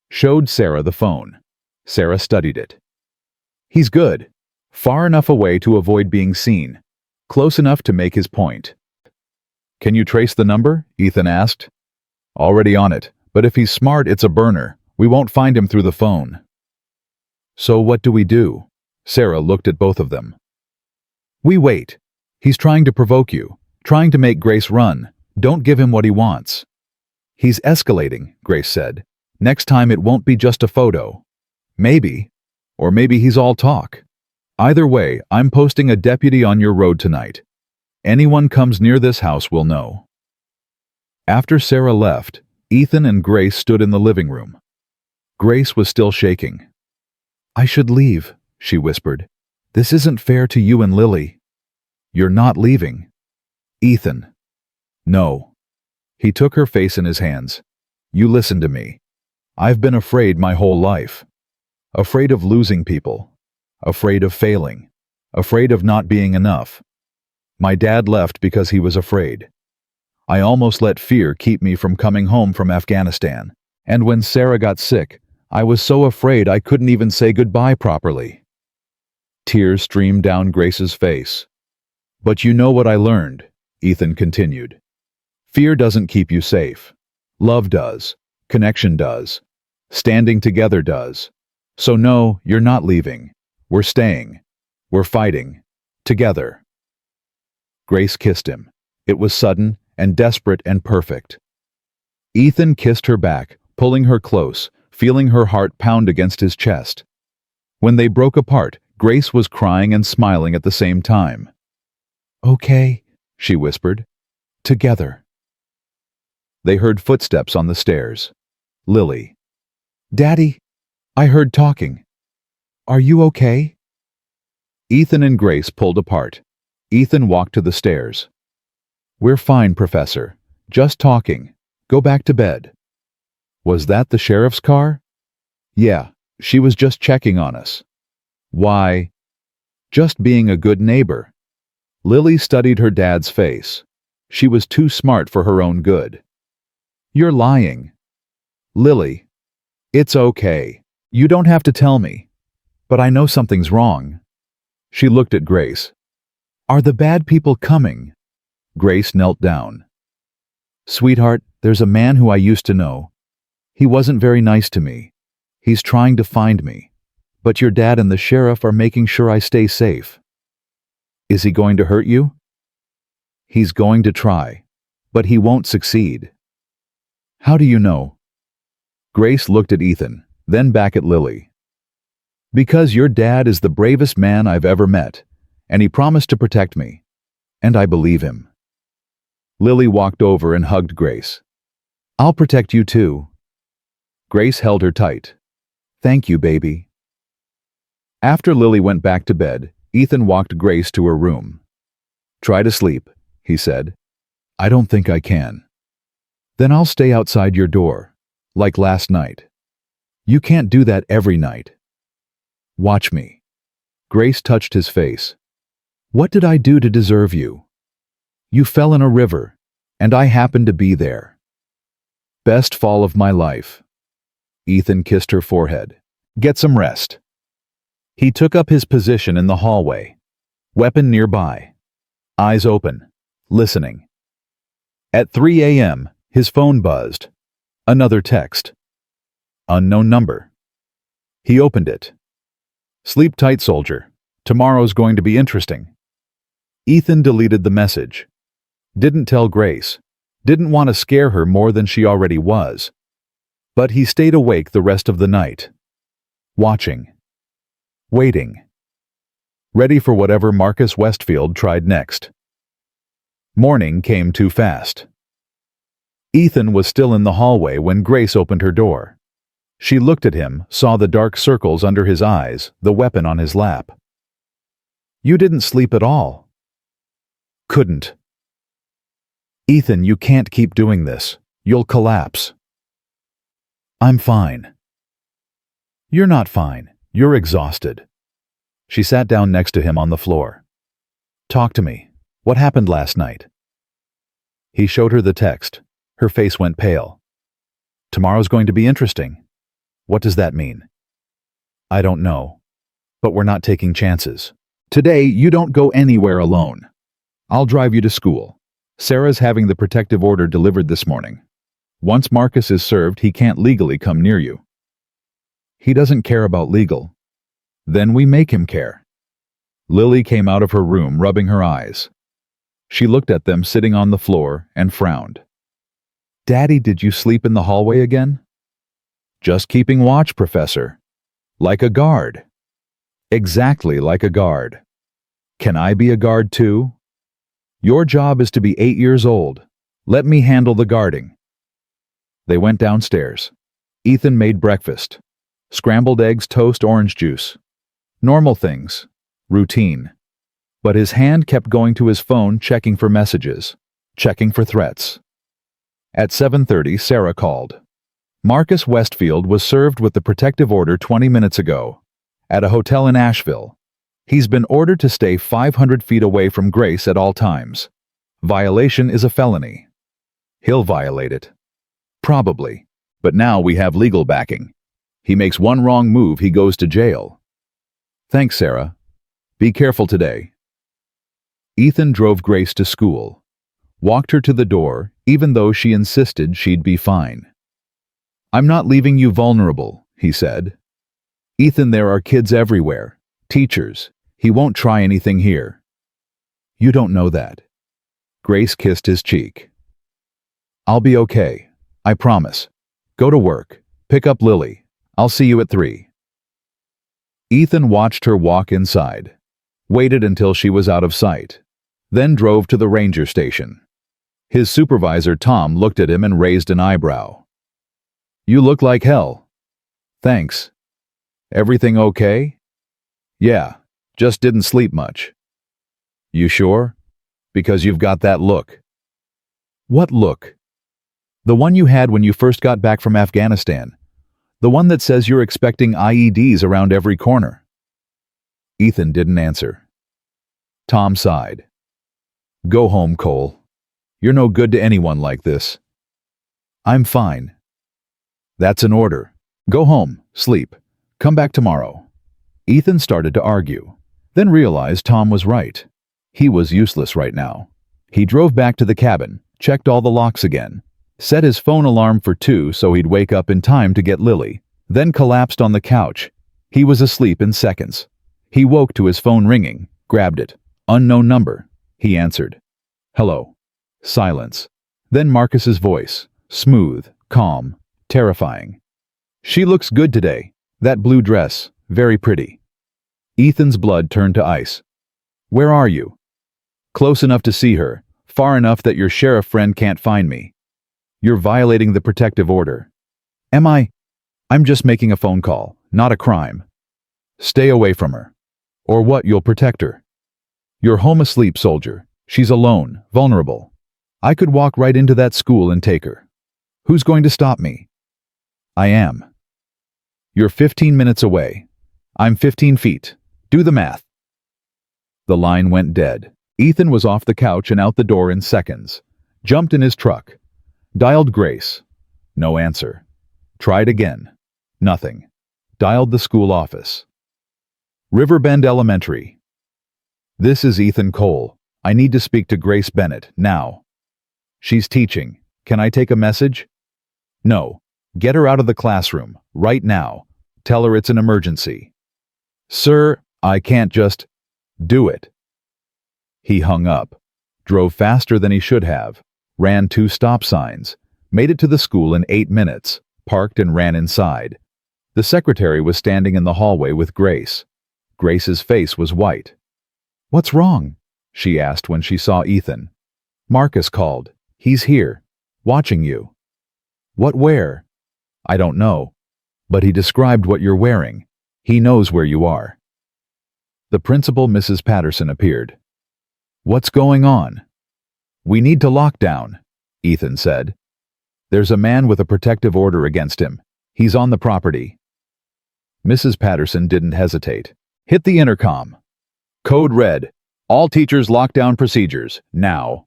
Speaker 1: Showed Sarah the phone. Sarah studied it. "He's good. Far enough away to avoid being seen. Close enough to make his point." "Can you trace the number?" Ethan asked. "Already on it, but if he's smart, it's a burner. We won't find him through the phone." "So what do we do?" Sarah looked at both of them. "We wait. He's trying to provoke you, trying to make Grace run. Don't give him what he wants." "He's escalating," Grace said. "Next time it won't be just a photo. Maybe. Or maybe he's all talk. Either way, I'm posting a deputy on your road tonight. Anyone comes near this house will know." After Sarah left, Ethan and Grace stood in the living room. Grace was still shaking. "I should leave," she whispered. "This isn't fair to you and Lily." "You're not leaving." "Ethan." "No." He took her face in his hands. "You listen to me. I've been afraid my whole life. Afraid of losing people. Afraid of failing. Afraid of not being enough. My dad left because he was afraid. I almost let fear keep me from coming home from Afghanistan. And when Sarah got sick, I was so afraid I couldn't even say goodbye properly." Tears streamed down Grace's face. "But you know what I learned," Ethan continued. "Fear doesn't keep you safe. Love does. Connection does. Standing together does. So no, you're not leaving. We're staying. We're fighting. Together." Grace kissed him. It was sudden and desperate and perfect. Ethan kissed her back, pulling her close, feeling her heart pound against his chest. When they broke apart, Grace was crying and smiling at the same time. "Okay," she whispered. "Together." They heard footsteps on the stairs. Lily. "Daddy, I heard talking. Are you okay?" Ethan and Grace pulled apart. Ethan walked to the stairs. "We're fine, Professor. Just talking. Go back to bed." "Was that the sheriff's car?" Yeah, she was just checking on us. Why? Just being a good neighbor. Lily studied her dad's face. She was too smart for her own good. You're lying. Lily. It's okay. You don't have to tell me. But I know something's wrong. She looked at Grace. Are the bad people coming? Grace knelt down. Sweetheart, there's a man who I used to know. He wasn't very nice to me. He's trying to find me. But your dad and the sheriff are making sure I stay safe. Is he going to hurt you? He's going to try. But he won't succeed. How do you know? Grace looked at Ethan, then back at Lily. Because your dad is the bravest man I've ever met, and he promised to protect me. And I believe him. Lily walked over and hugged Grace. I'll protect you too. Grace held her tight. Thank you, baby. After Lily went back to bed, Ethan walked Grace to her room. Try to sleep, he said. I don't think I can. Then I'll stay outside your door, like last night. You can't do that every night. Watch me. Grace touched his face. What did I do to deserve you? You fell in a river, and I happened to be there. Best fall of my life. Ethan kissed her forehead. Get some rest. He took up his position in the hallway, weapon nearby, eyes open, listening. At 3 a.m., his phone buzzed. Another text. Unknown number. He opened it. Sleep tight, soldier. Tomorrow's going to be interesting. Ethan deleted the message. Didn't tell Grace. Didn't want to scare her more than she already was. But he stayed awake the rest of the night. Watching. Waiting. Ready for whatever Marcus Westfield tried next. Morning came too fast. Ethan was still in the hallway when Grace opened her door. She looked at him, saw the dark circles under his eyes, the weapon on his lap. You didn't sleep at all. Couldn't. Ethan, you can't keep doing this. You'll collapse. I'm fine. You're not fine. You're exhausted. She sat down next to him on the floor. Talk to me. What happened last night? He showed her the text. Her face went pale. Tomorrow's going to be interesting. What does that mean? I don't know. But we're not taking chances. Today, you don't go anywhere alone. I'll drive you to school. Sarah's having the protective order delivered this morning. Once Marcus is served, he can't legally come near you. He doesn't care about legal. Then we make him care. Lily came out of her room, rubbing her eyes. She looked at them sitting on the floor and frowned. Daddy, did you sleep in the hallway again? Just keeping watch, Professor. Like a guard. Exactly like a guard. Can I be a guard too? Your job is to be 8 years old. Let me handle the guarding. They went downstairs. Ethan made breakfast. Scrambled eggs, toast, orange juice. Normal things. Routine. But his hand kept going to his phone, checking for messages. Checking for threats. At 7:30, Sarah called. Marcus Westfield was served with the protective order 20 minutes ago. At a hotel in Asheville. He's been ordered to stay 500 feet away from Grace at all times. Violation is a felony. He'll violate it. Probably. But now we have legal backing. He makes one wrong move, he goes to jail. Thanks, Sarah. Be careful today. Ethan drove Grace to school. Walked her to the door, even though she insisted she'd be fine. I'm not leaving you vulnerable, he said. Ethan, there are kids everywhere. Teachers. He won't try anything here. You don't know that. Grace kissed his cheek. I'll be okay. I promise. Go to work. Pick up Lily. I'll see you at 3. Ethan watched her walk inside. Waited until she was out of sight. Then drove to the ranger station. His supervisor, Tom, looked at him and raised an eyebrow. You look like hell. Thanks. Everything okay? Yeah, just didn't sleep much. You sure? Because you've got that look. What look? The one you had when you first got back from Afghanistan. The one that says you're expecting IEDs around every corner. Ethan didn't answer. Tom sighed. Go home, Cole. You're no good to anyone like this. I'm fine. That's an order. Go home, sleep. Come back tomorrow. Ethan started to argue, then realized Tom was right. He was useless right now. He drove back to the cabin, checked all the locks again, set his phone alarm for 2 so he'd wake up in time to get Lily, then collapsed on the couch. He was asleep in seconds. He woke to his phone ringing, grabbed it. Unknown number. He answered. Hello. Silence. Then Marcus's voice, smooth, calm, terrifying. She looks good today. That blue dress, very pretty. Ethan's blood turned to ice. Where are you? Close enough to see her, far enough that your sheriff friend can't find me. You're violating the protective order. Am I? I'm just making a phone call, not a crime. Stay away from her. Or what, you'll protect her. You're home asleep, soldier. She's alone, vulnerable. I could walk right into that school and take her. Who's going to stop me? I am. You're 15 minutes away. I'm 15 feet. Do the math. The line went dead. Ethan was off the couch and out the door in seconds. Jumped in his truck. Dialed Grace. No answer. Tried again. Nothing. Dialed the school office. Riverbend Elementary. This is Ethan Cole. I need to speak to Grace Bennett, now. She's teaching. Can I take a message? No. Get her out of the classroom, right now. Tell her it's an emergency. Sir, I can't just... Do it. He hung up. Drove faster than he should have. Ran 2 stop signs. Made it to the school in 8 minutes. Parked and ran inside. The secretary was standing in the hallway with Grace. Grace's face was white. What's wrong? She asked when she saw Ethan. Marcus called. He's here. Watching you. What where? I don't know. But he described what you're wearing. He knows where you are. The principal, Mrs. Patterson, appeared. What's going on? We need to lock down, Ethan said. There's a man with a protective order against him. He's on the property. Mrs. Patterson didn't hesitate. Hit the intercom. Code red. All teachers lockdown procedures, now.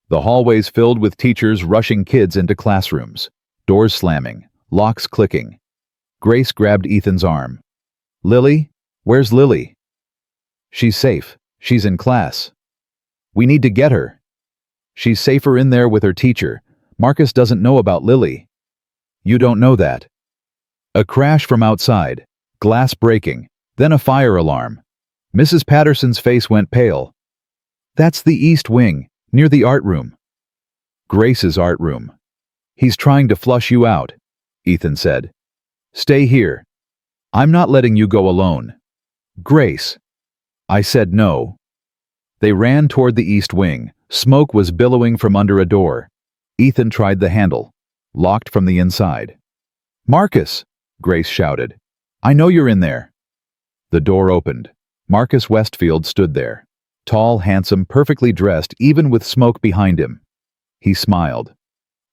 Speaker 1: The hallways filled with teachers rushing kids into classrooms. Doors slamming. Locks clicking. Grace grabbed Ethan's arm. Lily? Where's Lily? She's safe. She's in class. We need to get her. She's safer in there with her teacher. Marcus doesn't know about Lily. You don't know that. A crash from outside. Glass breaking. Then a fire alarm. Mrs. Patterson's face went pale. That's the East Wing, near the art room. Grace's art room. He's trying to flush you out, Ethan said. Stay here. I'm not letting you go alone. Grace. I said no. They ran toward the East Wing. Smoke was billowing from under a door. Ethan tried the handle. Locked from the inside. Marcus, Grace shouted. I know you're in there. The door opened. Marcus Westfield stood there. Tall, handsome, perfectly dressed, even with smoke behind him. He smiled.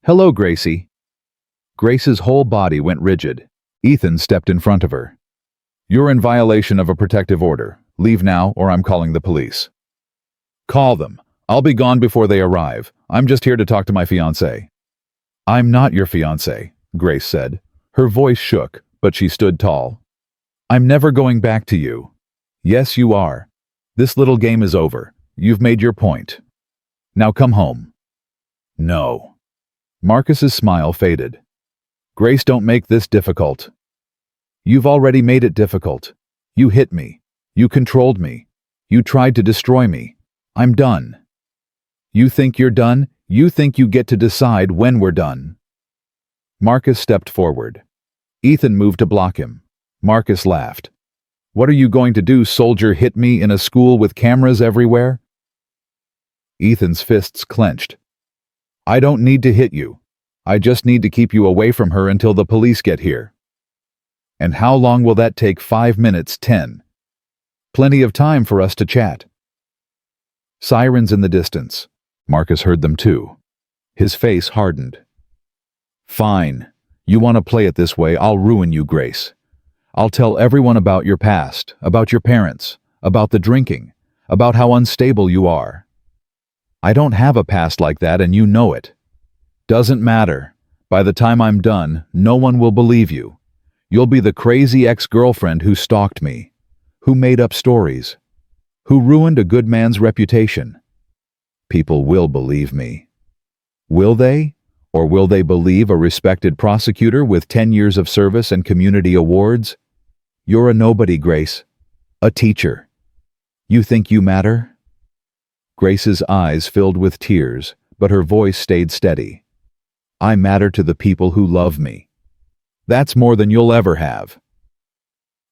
Speaker 1: Hello, Gracie. Grace's whole body went rigid. Ethan stepped in front of her. You're in violation of a protective order. Leave now, or I'm calling the police. Call them. I'll be gone before they arrive. I'm just here to talk to my fiancé. I'm not your fiancé, Grace said. Her voice shook, but she stood tall. I'm never going back to you. Yes, you are. This little game is over. You've made your point. Now come home. No. Marcus's smile faded. Grace, don't make this difficult. You've already made it difficult. You hit me. You controlled me. You tried to destroy me. I'm done. You think you're done? You think you get to decide when we're done? Marcus stepped forward. Ethan moved to block him. Marcus laughed. What are you going to do, soldier? Hit me in a school with cameras everywhere? Ethan's fists clenched. I don't need to hit you. I just need to keep you away from her until the police get here. And how long will that take? 5 minutes, 10. Plenty of time for us to chat. Sirens in the distance. Marcus heard them too. His face hardened. Fine. You want to play it this way, I'll ruin you, Grace. I'll tell everyone about your past, about your parents, about the drinking, about how unstable you are. I don't have a past like that and you know it. Doesn't matter. By the time I'm done, no one will believe you. You'll be the crazy ex-girlfriend who stalked me, who made up stories, who ruined a good man's reputation. People will believe me. Will they? Or will they believe a respected prosecutor with 10 years of service and community awards? You're a nobody, Grace. A teacher. You think you matter? Grace's eyes filled with tears, but her voice stayed steady. I matter to the people who love me. That's more than you'll ever have.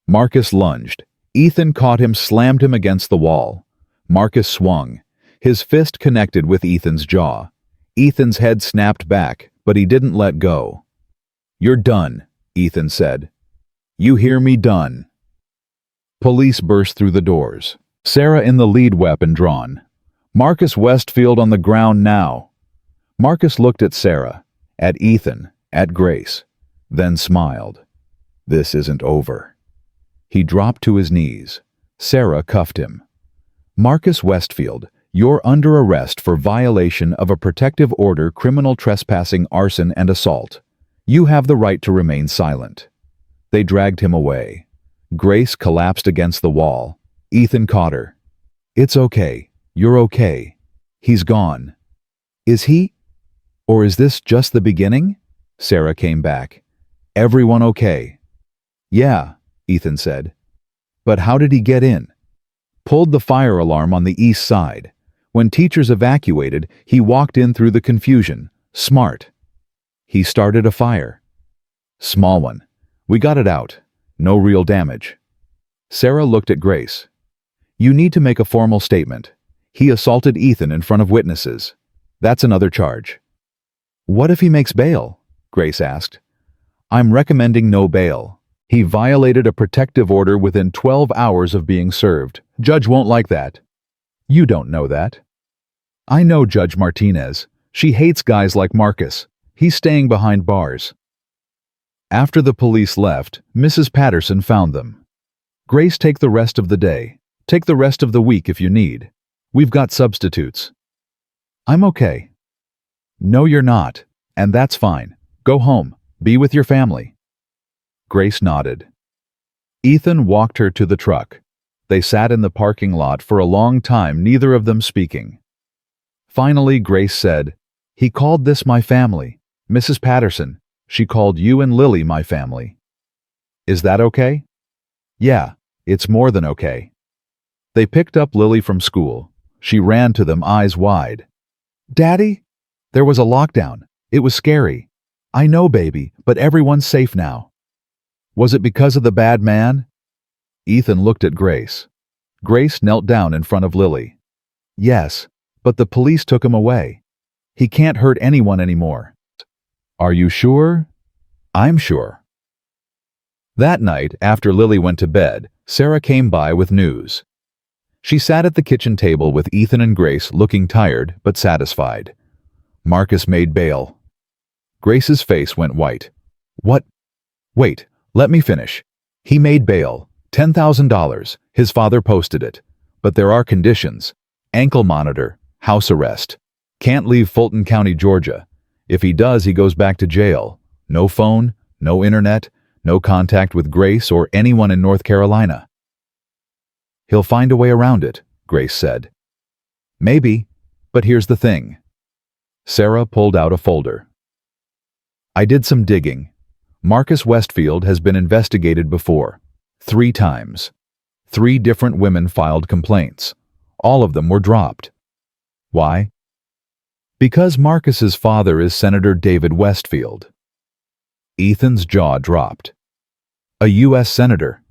Speaker 1: Marcus lunged. Ethan caught him, slammed him against the wall. Marcus swung. His fist connected with Ethan's jaw. Ethan's head snapped back, but he didn't let go. You're done, Ethan said. You hear me, done. Police burst through the doors. Sarah in the lead, weapon drawn. Marcus Westfield on the ground now. Marcus looked at Sarah, at Ethan, at Grace, then smiled. This isn't over. He dropped to his knees. Sarah cuffed him. Marcus Westfield, you're under arrest for violation of a protective order, criminal trespassing, arson, and assault. You have the right to remain silent. They dragged him away. Grace collapsed against the wall. Ethan caught her. It's okay. You're okay. He's gone. Is he? Or is this just the beginning? Sarah came back. Everyone okay? Yeah, Ethan said. But how did he get in? Pulled the fire alarm on the east side. When teachers evacuated, he walked in through the confusion. Smart. He started a fire. Small one. We got it out. No real damage. Sarah looked at Grace. You need to make a formal statement. He assaulted Ethan in front of witnesses. That's another charge. What if he makes bail? Grace asked. I'm recommending no bail. He violated a protective order within 12 hours of being served. Judge won't like that. You don't know that. I know Judge Martinez. She hates guys like Marcus. He's staying behind bars. After the police left, Mrs. Patterson found them. Grace, take the rest of the day. Take the rest of the week if you need. We've got substitutes. I'm okay. No, you're not. And that's fine. Go home. Be with your family. Grace nodded. Ethan walked her to the truck. They sat in the parking lot for a long time, neither of them speaking. Finally, Grace said, He called this my family. Mrs. Patterson, she called you and Lily my family. Is that okay? Yeah, it's more than okay. They picked up Lily from school. She ran to them, eyes wide. Daddy? There was a lockdown. It was scary. I know, baby, but everyone's safe now. Was it because of the bad man? Ethan looked at Grace. Grace knelt down in front of Lily. Yes, but the police took him away. He can't hurt anyone anymore. Are you sure? I'm sure. That night, after Lily went to bed, Sarah came by with news. She sat at the kitchen table with Ethan and Grace, looking tired but satisfied. Marcus made bail. Grace's face went white. What? Wait, let me finish. He made bail. $10,000. His father posted it. But there are conditions. Ankle monitor. House arrest. Can't leave Fulton County, Georgia. If he does, he goes back to jail. No phone, no internet, no contact with Grace or anyone in North Carolina. He'll find a way around it, Grace said. Maybe, but here's the thing. Sarah pulled out a folder. I did some digging. Marcus Westfield has been investigated before. 3 times. 3 different women filed complaints. All of them were dropped. Why? Because Marcus's father is Senator David Westfield. Ethan's jaw dropped. A U.S. Senator.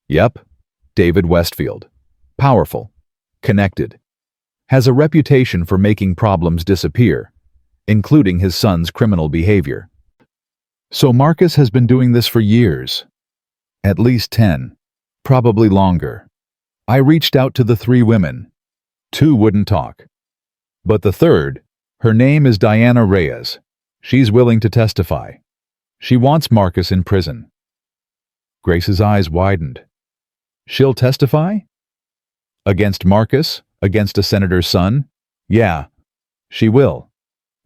Speaker 1: Yep, David Westfield. Powerful. Connected. Has a reputation for making problems disappear, including his son's criminal behavior. So Marcus has been doing this for years. At least 10. Probably longer. I reached out to the 3 women. 2 wouldn't talk. But the third, her name is Diana Reyes. She's willing to testify. She wants Marcus in prison. Grace's eyes widened. She'll testify? Against Marcus? Against a senator's son? Yeah, she will.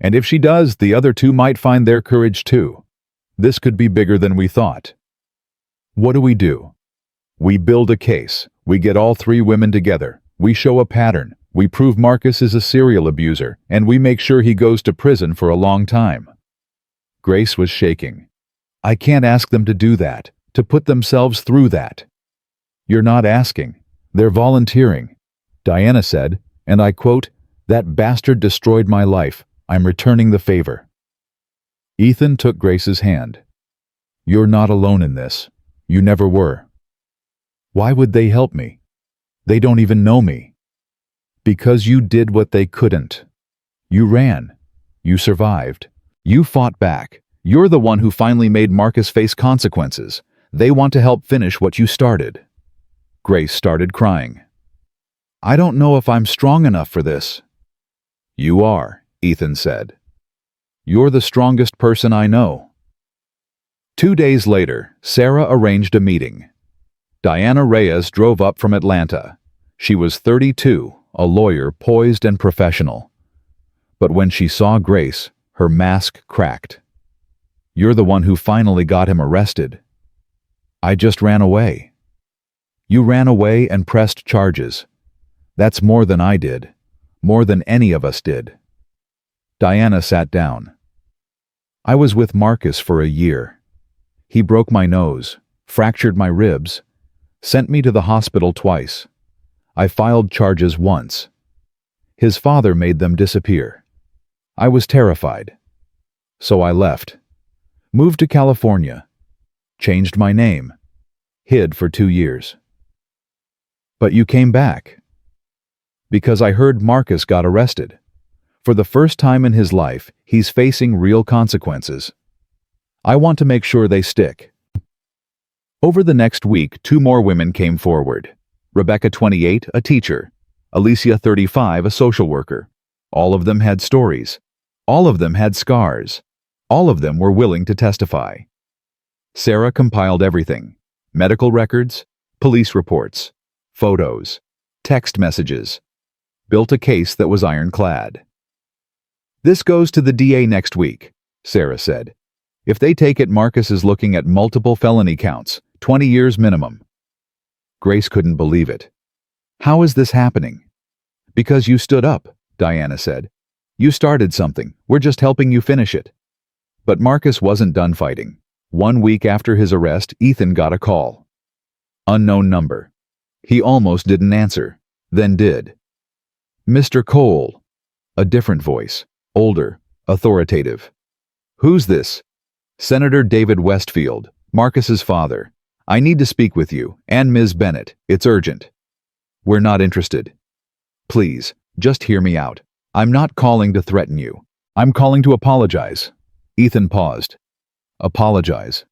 Speaker 1: And if she does, the other two might find their courage too. This could be bigger than we thought. What do? We build a case. We get all three women together. We show a pattern. We prove Marcus is a serial abuser, and we make sure he goes to prison for a long time. Grace was shaking. I can't ask them to do that, to put themselves through that. You're not asking. They're volunteering. Diana said, and I quote, "That bastard destroyed my life. I'm returning the favor." Ethan took Grace's hand. You're not alone in this. You never were. Why would they help me? They don't even know me. Because you did what they couldn't. You ran. You survived. You fought back. You're the one who finally made Marcus face consequences. They want to help finish what you started. Grace started crying. I don't know if I'm strong enough for this. You are, Ethan said. You're the strongest person I know. 2 days later, Sarah arranged a meeting. Diana Reyes drove up from Atlanta. She was 32, a lawyer poised and professional. But when she saw Grace, her mask cracked. You're the one who finally got him arrested. I just ran away. You ran away and pressed charges. That's more than I did, more than any of us did. Diana sat down. I was with Marcus for a year. He broke my nose, fractured my ribs, sent me to the hospital twice. I filed charges once. His father made them disappear. I was terrified. So I left. Moved to California. Changed my name. Hid for 2 years. But you came back. Because I heard Marcus got arrested. For the first time in his life, he's facing real consequences. I want to make sure they stick. Over the next week, 2 more women came forward. Rebecca, 28, a teacher. Alicia, 35, a social worker. All of them had stories. All of them had scars. All of them were willing to testify. Sarah compiled everything. Medical records, police reports, photos, text messages. Built a case that was ironclad. This goes to the DA next week, Sarah said. If they take it, Marcus is looking at multiple felony counts, 20 years minimum. Grace couldn't believe it. How is this happening? Because you stood up, Diana said. You started something. We're just helping you finish it. But Marcus wasn't done fighting. 1 week after his arrest, Ethan got a call. Unknown number. He almost didn't answer, then did. Mr. Cole. A different voice, older, authoritative. Who's this? Senator David Westfield, Marcus's father. I need to speak with you, and Ms. Bennett. It's urgent. We're not interested. Please, just hear me out. I'm not calling to threaten you. I'm calling to apologize. Ethan paused. Apologize.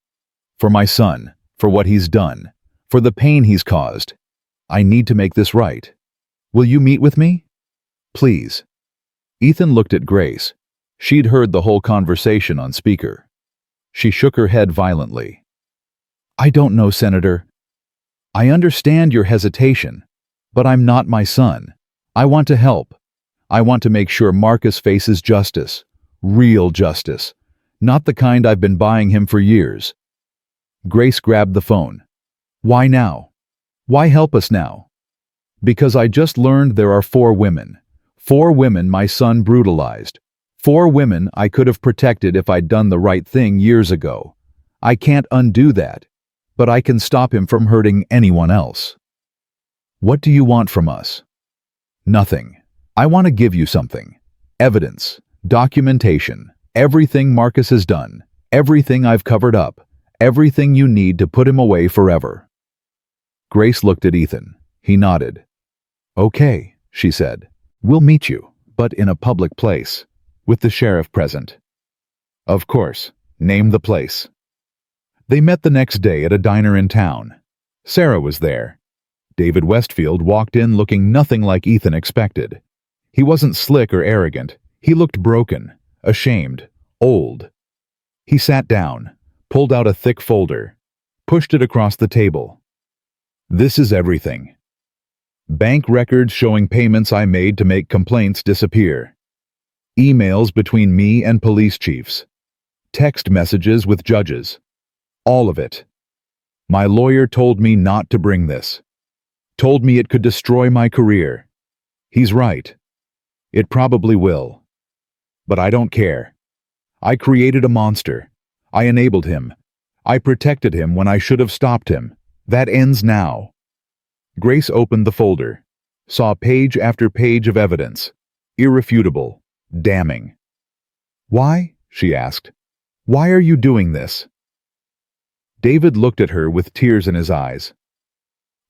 Speaker 1: For my son, for what he's done, for the pain he's caused. I need to make this right. Will you meet with me? Please. Ethan looked at Grace. She'd heard the whole conversation on speaker. She shook her head violently. I don't know, Senator. I understand your hesitation, but I'm not my son. I want to help. I want to make sure Marcus faces justice. Real justice. Not the kind I've been buying him for years. Grace grabbed the phone. Why now? Why help us now? Because I just learned there are 4 women. 4 women my son brutalized. 4 women I could have protected if I'd done the right thing years ago. I can't undo that, but I can stop him from hurting anyone else. What do you want from us? Nothing. I want to give you something. Evidence, documentation, everything Marcus has done, everything I've covered up, everything you need to put him away forever. Grace looked at Ethan. He nodded. Okay, she said. We'll meet you, but in a public place, with the sheriff present. Of course. Name the place. They met the next day at a diner in town. Sarah was there. David Westfield walked in looking nothing like Ethan expected. He wasn't slick or arrogant. He looked broken, ashamed, old. He sat down, pulled out a thick folder, pushed it across the table. This is everything. Bank records showing payments I made to make complaints disappear. Emails between me and police chiefs. Text messages with judges. All of it. My lawyer told me not to bring this. Told me it could destroy my career. He's right. It probably will. But I don't care. I created a monster. I enabled him. I protected him when I should have stopped him. That ends now. Grace opened the folder, saw page after page of evidence. Irrefutable. Damning. Why? She asked. Why are you doing this? David looked at her with tears in his eyes.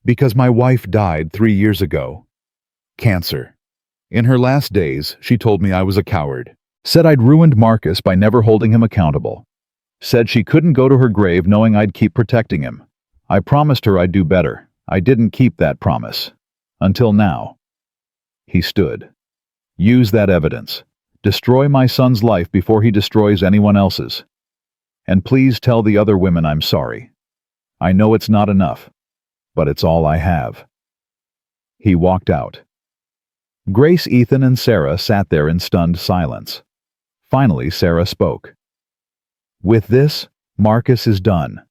Speaker 1: Because my wife died 3 years ago. Cancer. In her last days, she told me I was a coward. Said I'd ruined Marcus by never holding him accountable. Said she couldn't go to her grave knowing I'd keep protecting him. I promised her I'd do better. I didn't keep that promise. Until now. He stood. Use that evidence. Destroy my son's life before he destroys anyone else's. And please tell the other women I'm sorry. I know it's not enough, but it's all I have. He walked out. Grace, Ethan, and Sarah sat there in stunned silence. Finally, Sarah spoke. With this, Marcus is done.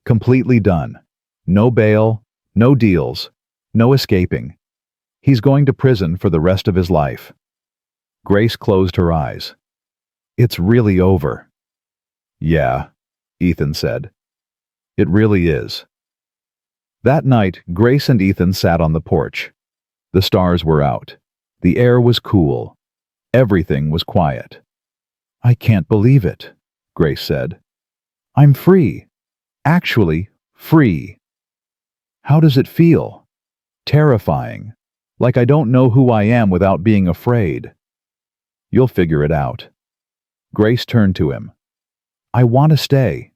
Speaker 1: Completely done. No bail, no deals, no escaping. He's going to prison for the rest of his life. Grace closed her eyes. It's really over. Yeah, Ethan said. It really is. That night, Grace and Ethan sat on the porch. The stars were out. The air was cool. Everything was quiet. I can't believe it, Grace said. I'm free. Actually, free. How does it feel? Terrifying. Like I don't know who I am without being afraid. You'll figure it out. Grace turned to him. I want to stay.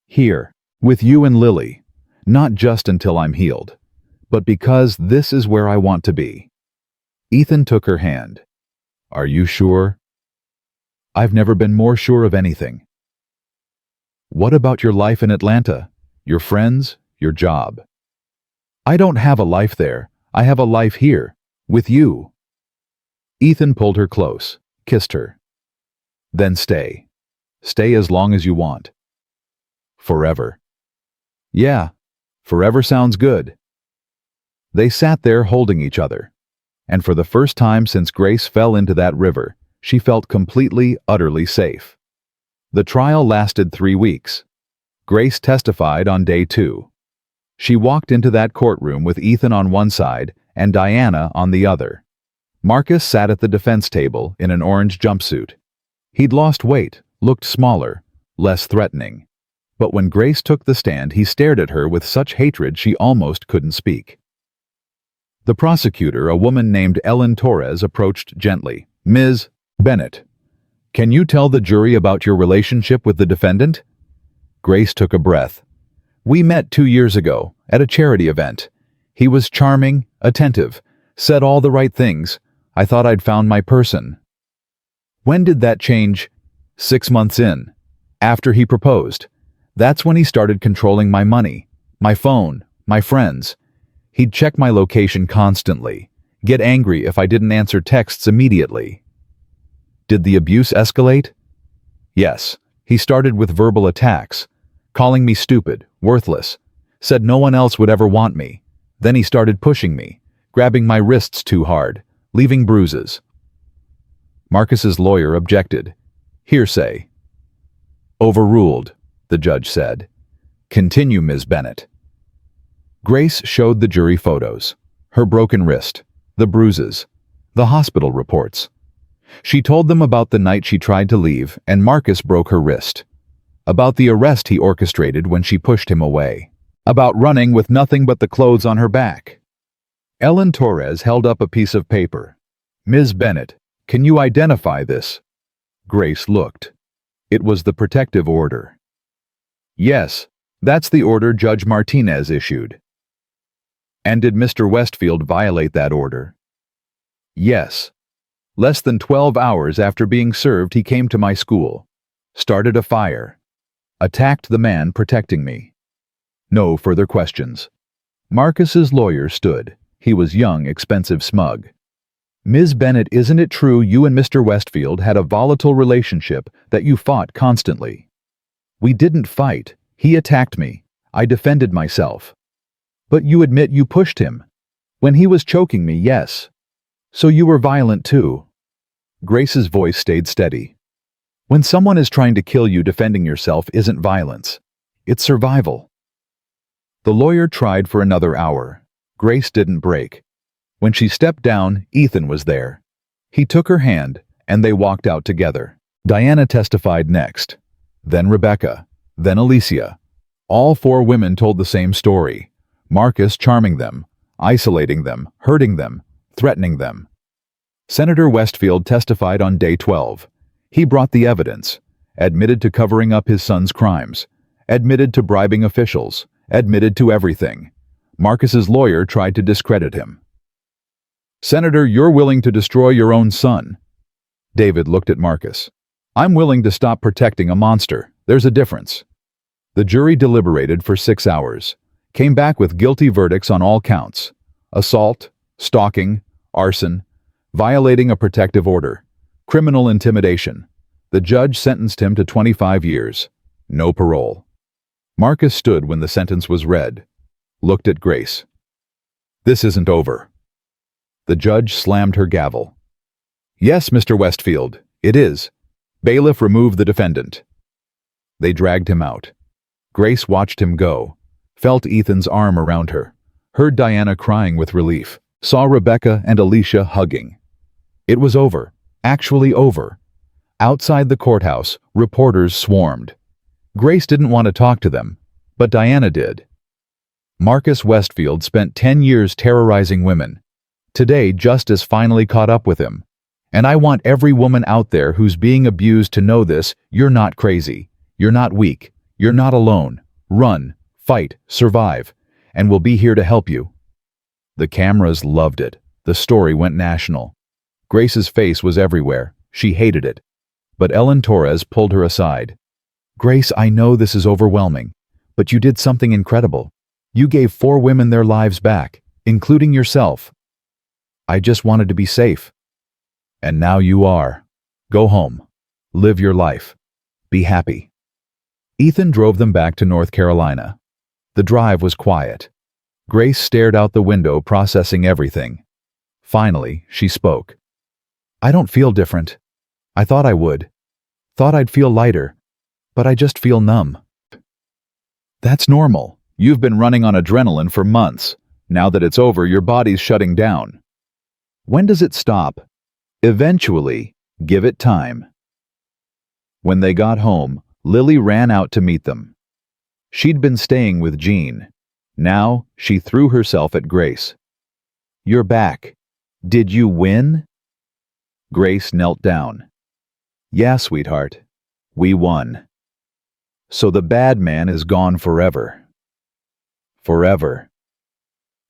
Speaker 1: Here, with you and Lily. Not just until I'm healed, but because this is where I want to be. Ethan took her hand. Are you sure? I've never been more sure of anything. What about your life in Atlanta? Your friends? Your job? I don't have a life there. I have a life here, with you. Ethan pulled her close, kissed her. Then stay. Stay as long as you want. Forever. Yeah, forever sounds good. They sat there holding each other, and for the first time since Grace fell into that river, she felt completely, utterly safe. The trial lasted 3 weeks. Grace testified on day 2. She walked into that courtroom with Ethan on one side and Diana on the other. Marcus sat at the defense table in an orange jumpsuit. He'd lost weight, looked smaller, less threatening. But when Grace took the stand, he stared at her with such hatred she almost couldn't speak. The prosecutor, a woman named Ellen Torres, approached gently. Ms. Bennett, can you tell the jury about your relationship with the defendant? Grace took a breath. We met 2 years ago at a charity event. He was charming, attentive, said all the right things. I thought I'd found my person. When did that change? 6 months in. After he proposed. That's when he started controlling my money, my phone, my friends. He'd check my location constantly, get angry if I didn't answer texts immediately. Did the abuse escalate? Yes. He started with verbal attacks, calling me stupid, worthless, said no one else would ever want me. Then he started pushing me, grabbing my wrists too hard, leaving bruises. Marcus's lawyer objected. Hearsay. Overruled, the judge said. Continue, Ms. Bennett. Grace showed the jury photos, her broken wrist, the bruises, the hospital reports. She told them about the night she tried to leave and Marcus broke her wrist, about the arrest he orchestrated when she pushed him away, about running with nothing but the clothes on her back. Ellen Torres held up a piece of paper. Ms. Bennett, can you identify this? Grace looked. It was the protective order. Yes, that's the order Judge Martinez issued. And did Mr. Westfield violate that order? Yes. Less than 12 hours after being served, he came to my school, started a fire. Attacked the man protecting me. No further questions. Marcus's lawyer stood. He was young, expensive, smug. Ms. Bennett, isn't it true you and Mr. Westfield had a volatile relationship, that you fought constantly? We didn't fight. He attacked me. I defended myself. But you admit you pushed him. When he was choking me, yes. So you were violent too. Grace's voice stayed steady. When someone is trying to kill you, defending yourself isn't violence. It's survival. The lawyer tried for another hour. Grace didn't break. When she stepped down, Ethan was there. He took her hand, and they walked out together. Diana testified next. Then Rebecca. Then Alicia. All 4 women told the same story. Marcus charming them, isolating them, hurting them, threatening them. Senator Westfield testified on day 12. He brought the evidence, admitted to covering up his son's crimes, admitted to bribing officials, admitted to everything. Marcus's lawyer tried to discredit him. Senator, you're willing to destroy your own son. David looked at Marcus. I'm willing to stop protecting a monster. There's a difference. The jury deliberated for 6 hours, came back with guilty verdicts on all counts: assault, stalking, arson, violating a protective order, criminal intimidation. The judge sentenced him to 25 years. No parole. Marcus stood when the sentence was read, looked at Grace. This isn't over. The judge slammed her gavel. Yes, Mr. Westfield, it is. Bailiff, remove the defendant. They dragged him out. Grace watched him go, felt Ethan's arm around her, heard Diana crying with relief, saw Rebecca and Alicia hugging. It was over, actually over. Outside the courthouse, reporters swarmed. Grace didn't want to talk to them, but Diana did. Marcus Westfield spent 10 years terrorizing women. Today, justice finally caught up with him. And I want every woman out there who's being abused to know this: you're not crazy. You're not weak. You're not alone. Run, fight, survive, and we'll be here to help you. The cameras loved it. The story went national. Grace's face was everywhere. She hated it. But Ellen Torres pulled her aside. Grace, I know this is overwhelming, but you did something incredible. You gave 4 women their lives back, including yourself. I just wanted to be safe. And now you are. Go home. Live your life. Be happy. Ethan drove them back to North Carolina. The drive was quiet. Grace stared out the window, processing everything. Finally, she spoke. I don't feel different. I thought I would. Thought I'd feel lighter. But I just feel numb. That's normal. You've been running on adrenaline for months. Now that it's over, your body's shutting down. When does it stop? Eventually. Give it time. When they got home, Lily ran out to meet them. She'd been staying with Jean. Now, she threw herself at Grace. You're back. Did you win? Grace knelt down. Yeah, sweetheart. We won. So the bad man is gone forever. Forever.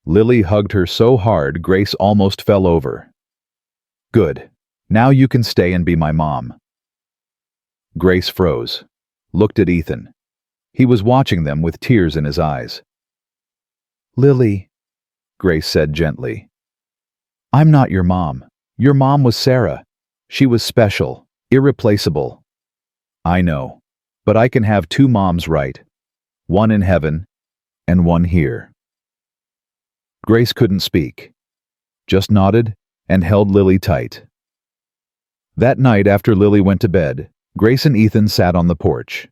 Speaker 1: Lily hugged her so hard Grace almost fell over. Good. Now you can stay and be my mom. Grace froze, looked at Ethan. He was watching them with tears in his eyes. Lily, Grace said gently. I'm not your mom. Your mom was Sarah. She was special, irreplaceable. I know, but I can have 2 moms, right? One in heaven and one here. Grace couldn't speak, just nodded and held Lily tight. That night after Lily went to bed, Grace and Ethan sat on the porch.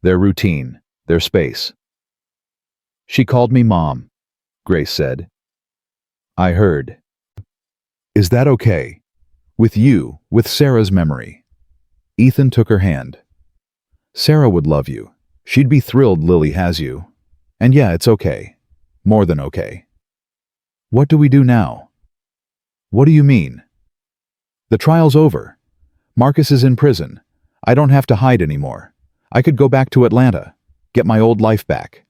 Speaker 1: Their routine, their space. She called me Mom, Grace said. I heard. Is that okay? With you, with Sarah's memory. Ethan took her hand. Sarah would love you. She'd be thrilled Lily has you. And yeah, it's okay. More than okay. What do we do now? What do you mean? The trial's over. Marcus is in prison. I don't have to hide anymore. I could go back to Atlanta, get my old life back.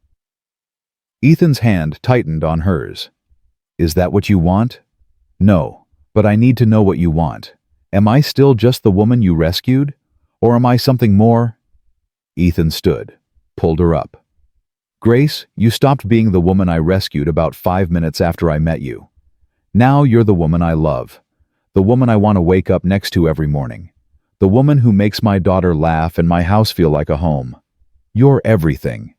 Speaker 1: Ethan's hand tightened on hers. Is that what you want? No, but I need to know what you want. Am I still just the woman you rescued? Or am I something more? Ethan stood, pulled her up. Grace, you stopped being the woman I rescued about 5 minutes after I met you. Now you're the woman I love. The woman I want to wake up next to every morning. The woman who makes my daughter laugh and my house feel like a home. You're everything.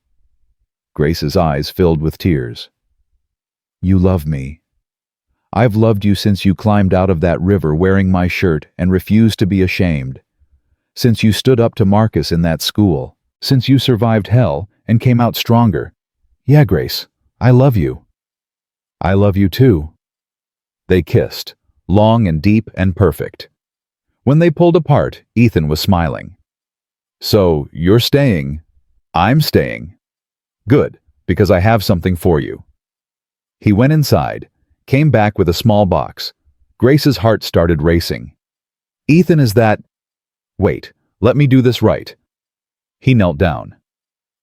Speaker 1: Grace's eyes filled with tears. You love me. I've loved you since you climbed out of that river wearing my shirt and refused to be ashamed. Since you stood up to Marcus in that school. Since you survived hell and came out stronger. Yeah, Grace, I love you. I love you too. They kissed, long and deep and perfect. When they pulled apart, Ethan was smiling. So, you're staying. I'm staying. Good, because I have something for you. He went inside, came back with a small box. Grace's heart started racing. Ethan, is that... Wait, let me do this right. He knelt down.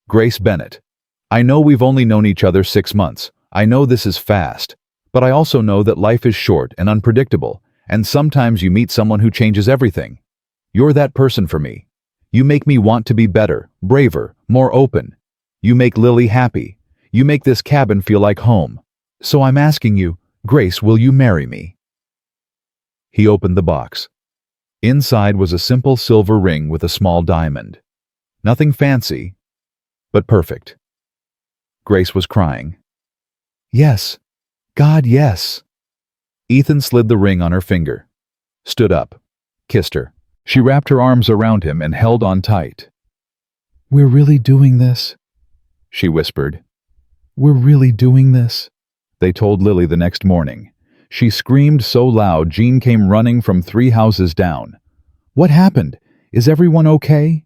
Speaker 1: Grace Bennett, I know we've only known each other 6 months. I know this is fast. But I also know that life is short and unpredictable, and sometimes you meet someone who changes everything. You're that person for me. You make me want to be better, braver, more open. You make Lily happy. You make this cabin feel like home. So I'm asking you, Grace, will you marry me? He opened the box. Inside was a simple silver ring with a small diamond. Nothing fancy, but perfect. Grace was crying. Yes. God, yes. Ethan slid the ring on her finger, stood up, kissed her. She wrapped her arms around him and held on tight. We're really doing this, she whispered. We're really doing this. They told Lily the next morning. She screamed so loud Jean came running from 3 houses down. What happened? Is everyone okay?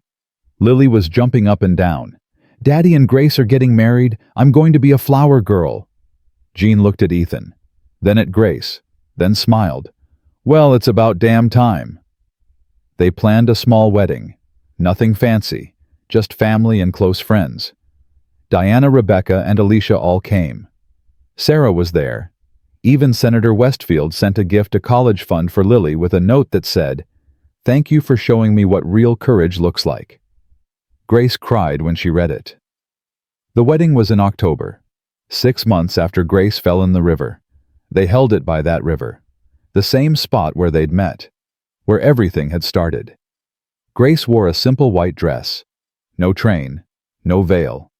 Speaker 1: Lily was jumping up and down. Daddy and Grace are getting married. I'm going to be a flower girl. Jean looked at Ethan, then at Grace, then smiled. Well, it's about damn time. They planned a small wedding. Nothing fancy, just family and close friends. Diana, Rebecca, and Alicia all came. Sarah was there. Even Senator Westfield sent a gift to college fund for Lily with a note that said, "Thank you for showing me what real courage looks like." Grace cried when she read it. The wedding was in October. 6 months after Grace fell in the river. They held it by that river. The same spot where they'd met. Where everything had started. Grace wore a simple white dress. No train. No veil.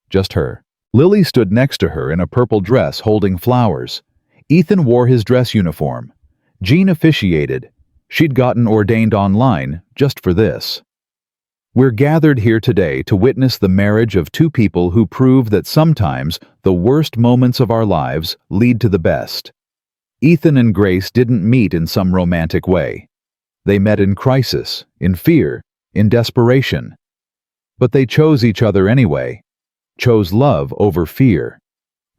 Speaker 1: Just her. Lily stood next to her in a purple dress holding flowers. Ethan wore his dress uniform. Jean officiated. She'd gotten ordained online just for this. We're gathered here today to witness the marriage of 2 people who prove that sometimes the worst moments of our lives lead to the best. Ethan and Grace didn't meet in some romantic way. They met in crisis, in fear, in desperation. But they chose each other anyway. Chose love over fear.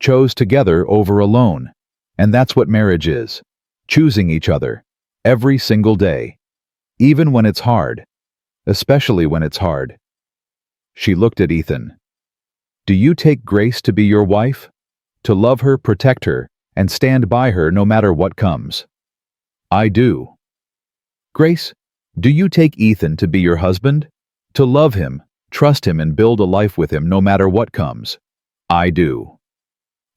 Speaker 1: Chose together over alone. And that's what marriage is. Choosing each other. Every single day. Even when it's hard. Especially when it's hard. She looked at Ethan. Do you take Grace to be your wife? To love her, protect her, and stand by her no matter what comes? I do. Grace, do you take Ethan to be your husband? To love him, trust him, and build a life with him no matter what comes? I do.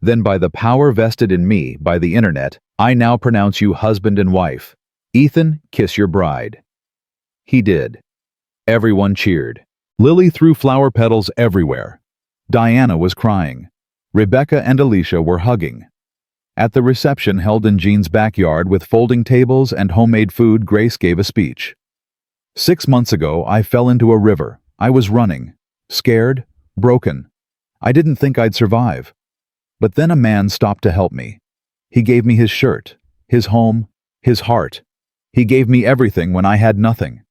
Speaker 1: Then by the power vested in me by the internet, I now pronounce you husband and wife. Ethan, kiss your bride. He did. Everyone cheered. Lily threw flower petals everywhere. Diana was crying. Rebecca and Alicia were hugging. At the reception held in Jean's backyard with folding tables and homemade food, Grace gave a speech. 6 months ago, I fell into a river. I was running. Scared. Broken. I didn't think I'd survive. But then a man stopped to help me. He gave me his shirt, his home, his heart. He gave me everything when I had nothing.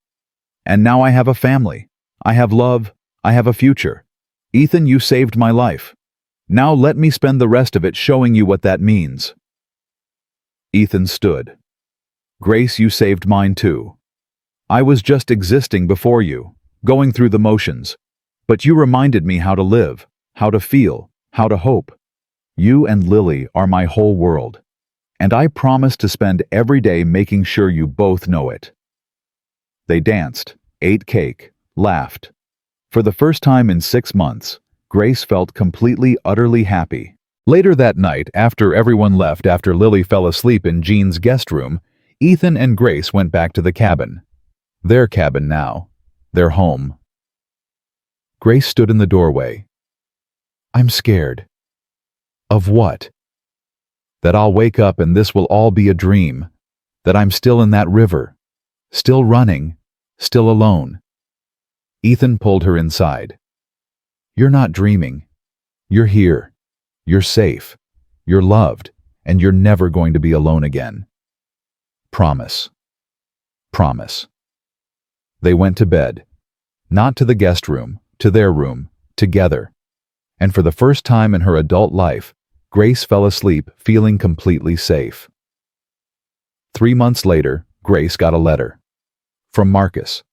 Speaker 1: And now I have a family. I have love. I have a future. Ethan, you saved my life. Now let me spend the rest of it showing you what that means. Ethan stood. Grace, you saved mine too. I was just existing before you, going through the motions. But you reminded me how to live, how to feel, how to hope. You and Lily are my whole world. And I promise to spend every day making sure you both know it. They danced, ate cake, laughed. For the first time in 6 months, Grace felt completely, utterly happy. Later that night, after everyone left after Lily fell asleep in Jean's guest room, Ethan and Grace went back to the cabin. Their cabin now. Their home. Grace stood in the doorway. "I'm scared." "Of what?" "That I'll wake up and this will all be a dream. That I'm still in that river. Still running. Still alone." Ethan pulled her inside. "You're not dreaming. You're here. You're safe. You're loved. And you're never going to be alone again. Promise. Promise." They went to bed. Not to the guest room, to their room, together. And for the first time in her adult life, Grace fell asleep feeling completely safe. 3 months later, Grace got a letter. From Marcus.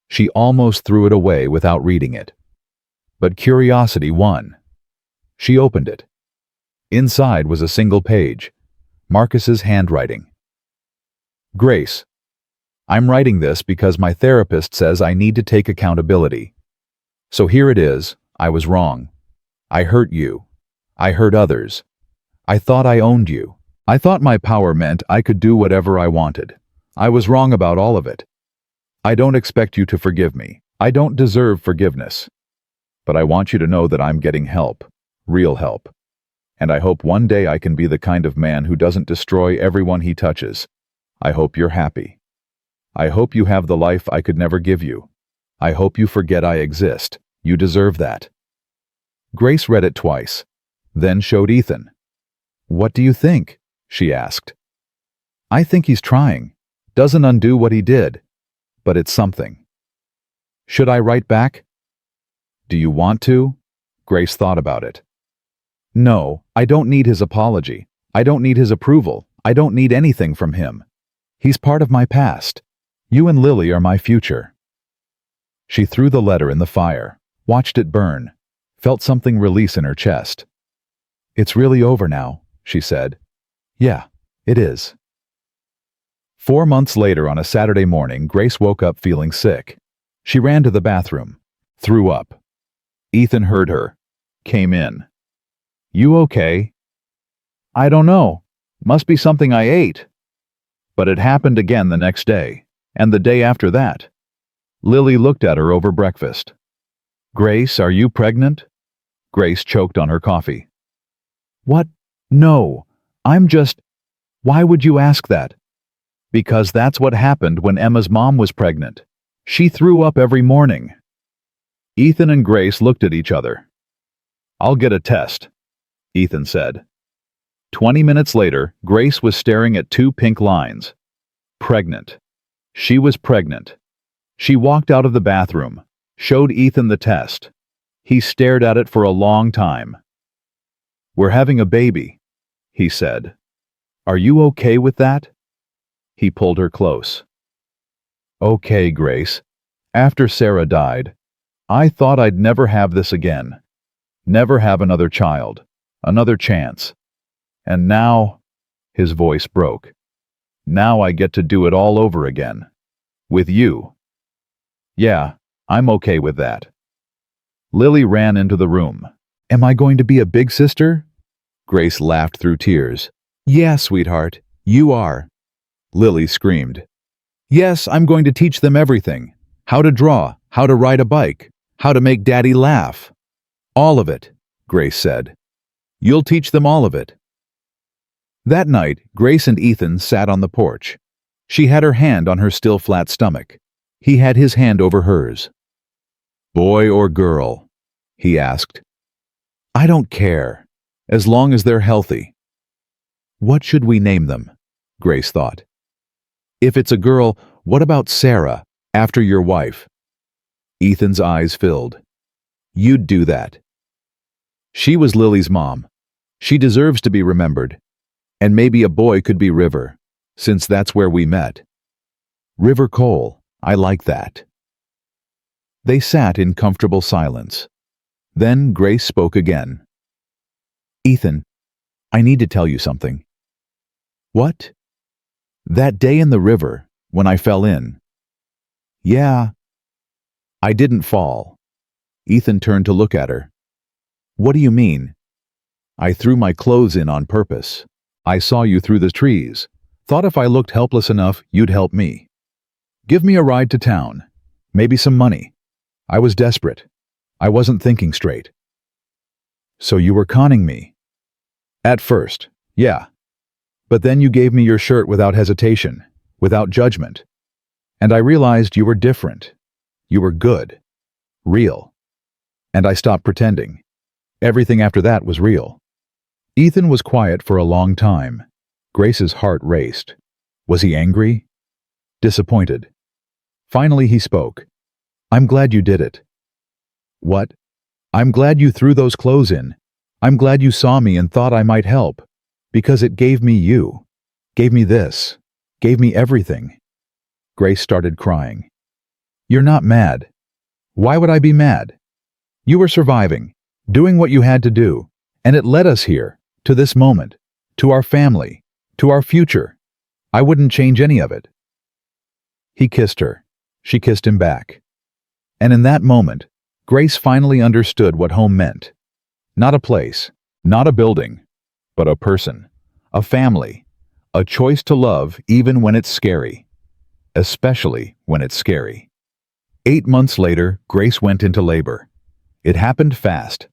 Speaker 1: She almost threw it away without reading it. But curiosity won. She opened it. Inside was a single page. Marcus's handwriting. "Grace, I'm writing this because my therapist says I need to take accountability. So here it is, I was wrong. I hurt you. I hurt others. I thought I owned you. I thought my power meant I could do whatever I wanted. I was wrong about all of it. I don't expect you to forgive me. I don't deserve forgiveness. But I want you to know that I'm getting help. Real help. And I hope one day I can be the kind of man who doesn't destroy everyone he touches. I hope you're happy. I hope you have the life I could never give you. I hope you forget I exist. You deserve that." Grace read it twice, then showed Ethan. "What do you think?" she asked. "I think he's trying. Doesn't undo what he did. But it's something." "Should I write back?" "Do you want to?" Grace thought about it. "No, I don't need his apology. I don't need his approval. I don't need anything from him. He's part of my past. You and Lily are my future." She threw the letter in the fire, watched it burn, felt something release in her chest. "It's really over now," she said. "Yeah, it is." 4 months later, on a Saturday morning, Grace woke up feeling sick. She ran to the bathroom, threw up. Ethan heard her, came in. "You okay?" "I don't know. Must be something I ate." But it happened again the next day, and the day after that. Lily looked at her over breakfast. "Grace, are you pregnant?" Grace choked on her coffee. "What? No. I'm just—" "Why would you ask that?" "Because that's what happened when Emma's mom was pregnant. She threw up every morning." Ethan and Grace looked at each other. "I'll get a test," Ethan said. 20 minutes later, Grace was staring at 2 pink lines. Pregnant. She was pregnant. She walked out of the bathroom, showed Ethan the test. He stared at it for a long time. "We're having a baby," he said. "Are you okay with that?" He pulled her close. "Okay, Grace. After Sarah died, I thought I'd never have this again. Never have another child. Another chance. And now," his voice broke, "now I get to do it all over again. With you." "Yeah, I'm okay with that." Lily ran into the room. "Am I going to be a big sister?" Grace laughed through tears. "Yeah, sweetheart, you are." Lily screamed. "Yes, I'm going to teach them everything. How to draw, how to ride a bike, how to make Daddy laugh. All of it," Grace said. "You'll teach them all of it." That night, Grace and Ethan sat on the porch. She had her hand on her still flat stomach. He had his hand over hers. "Boy or girl?" he asked. "I don't care, as long as they're healthy." "What should we name them?" Grace thought. "If it's a girl, what about Sarah, after your wife?" Ethan's eyes filled. "You'd do that." "She was Lily's mom. She deserves to be remembered. And maybe a boy could be River, since that's where we met." "River Cole, I like that." They sat in comfortable silence. Then Grace spoke again. "Ethan, I need to tell you something." "What?" "That day in the river, when I fell in." "Yeah." "I didn't fall. Ethan turned to look at her. What do you mean? I threw my clothes in on purpose. I saw you through the trees. Thought if I looked helpless enough, you'd help me. Give me a ride to town. Maybe some money. I was desperate. I wasn't thinking straight. So you were conning me? At first, yeah. But then you gave me your shirt without hesitation, without judgment. And I realized you were different. You were good. Real. And I stopped pretending. Everything after that was real. Ethan was quiet for a long time. Grace's heart raced. Was he angry? Disappointed. Finally he spoke. I'm glad you did it. What? I'm glad you threw those clothes in. I'm glad you saw me and thought I might help. Because it gave me you. Gave me this. Gave me everything. Grace started crying. You're not mad. Why would I be mad? You were surviving, doing what you had to do, and it led us here, to this moment, to our family, to our future. I wouldn't change any of it. He kissed her. She kissed him back. And in that moment, Grace finally understood what home meant. Not a place, not a building, but a person, a family, a choice to love even when it's scary. Especially when it's scary. 8 months later, Grace went into labor. It happened fast.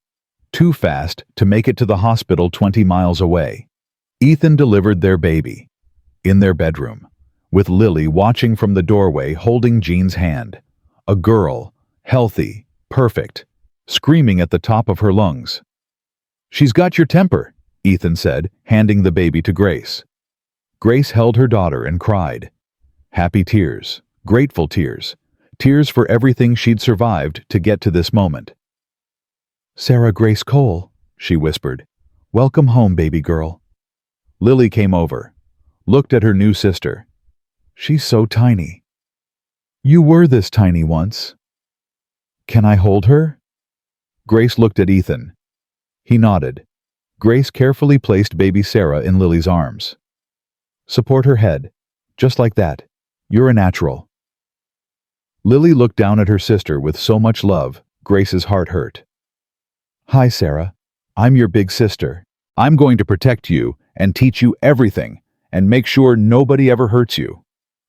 Speaker 1: Too fast to make it to the hospital 20 miles away. Ethan delivered their baby. In their bedroom. With Lily watching from the doorway holding Jean's hand. A girl, healthy, perfect, screaming at the top of her lungs. She's got your temper, Ethan said, handing the baby to Grace. Grace held her daughter and cried. Happy tears, grateful tears, tears for everything she'd survived to get to this moment. Sarah Grace Cole, she whispered. Welcome home, baby girl. Lily came over, looked at her new sister. She's so tiny. You were this tiny once. Can I hold her? Grace looked at Ethan. He nodded. Grace carefully placed baby Sarah in Lily's arms. Support her head, just like that. You're a natural. Lily looked down at her sister with so much love, Grace's heart hurt. Hi, Sarah. I'm your big sister. I'm going to protect you and teach you everything and make sure nobody ever hurts you,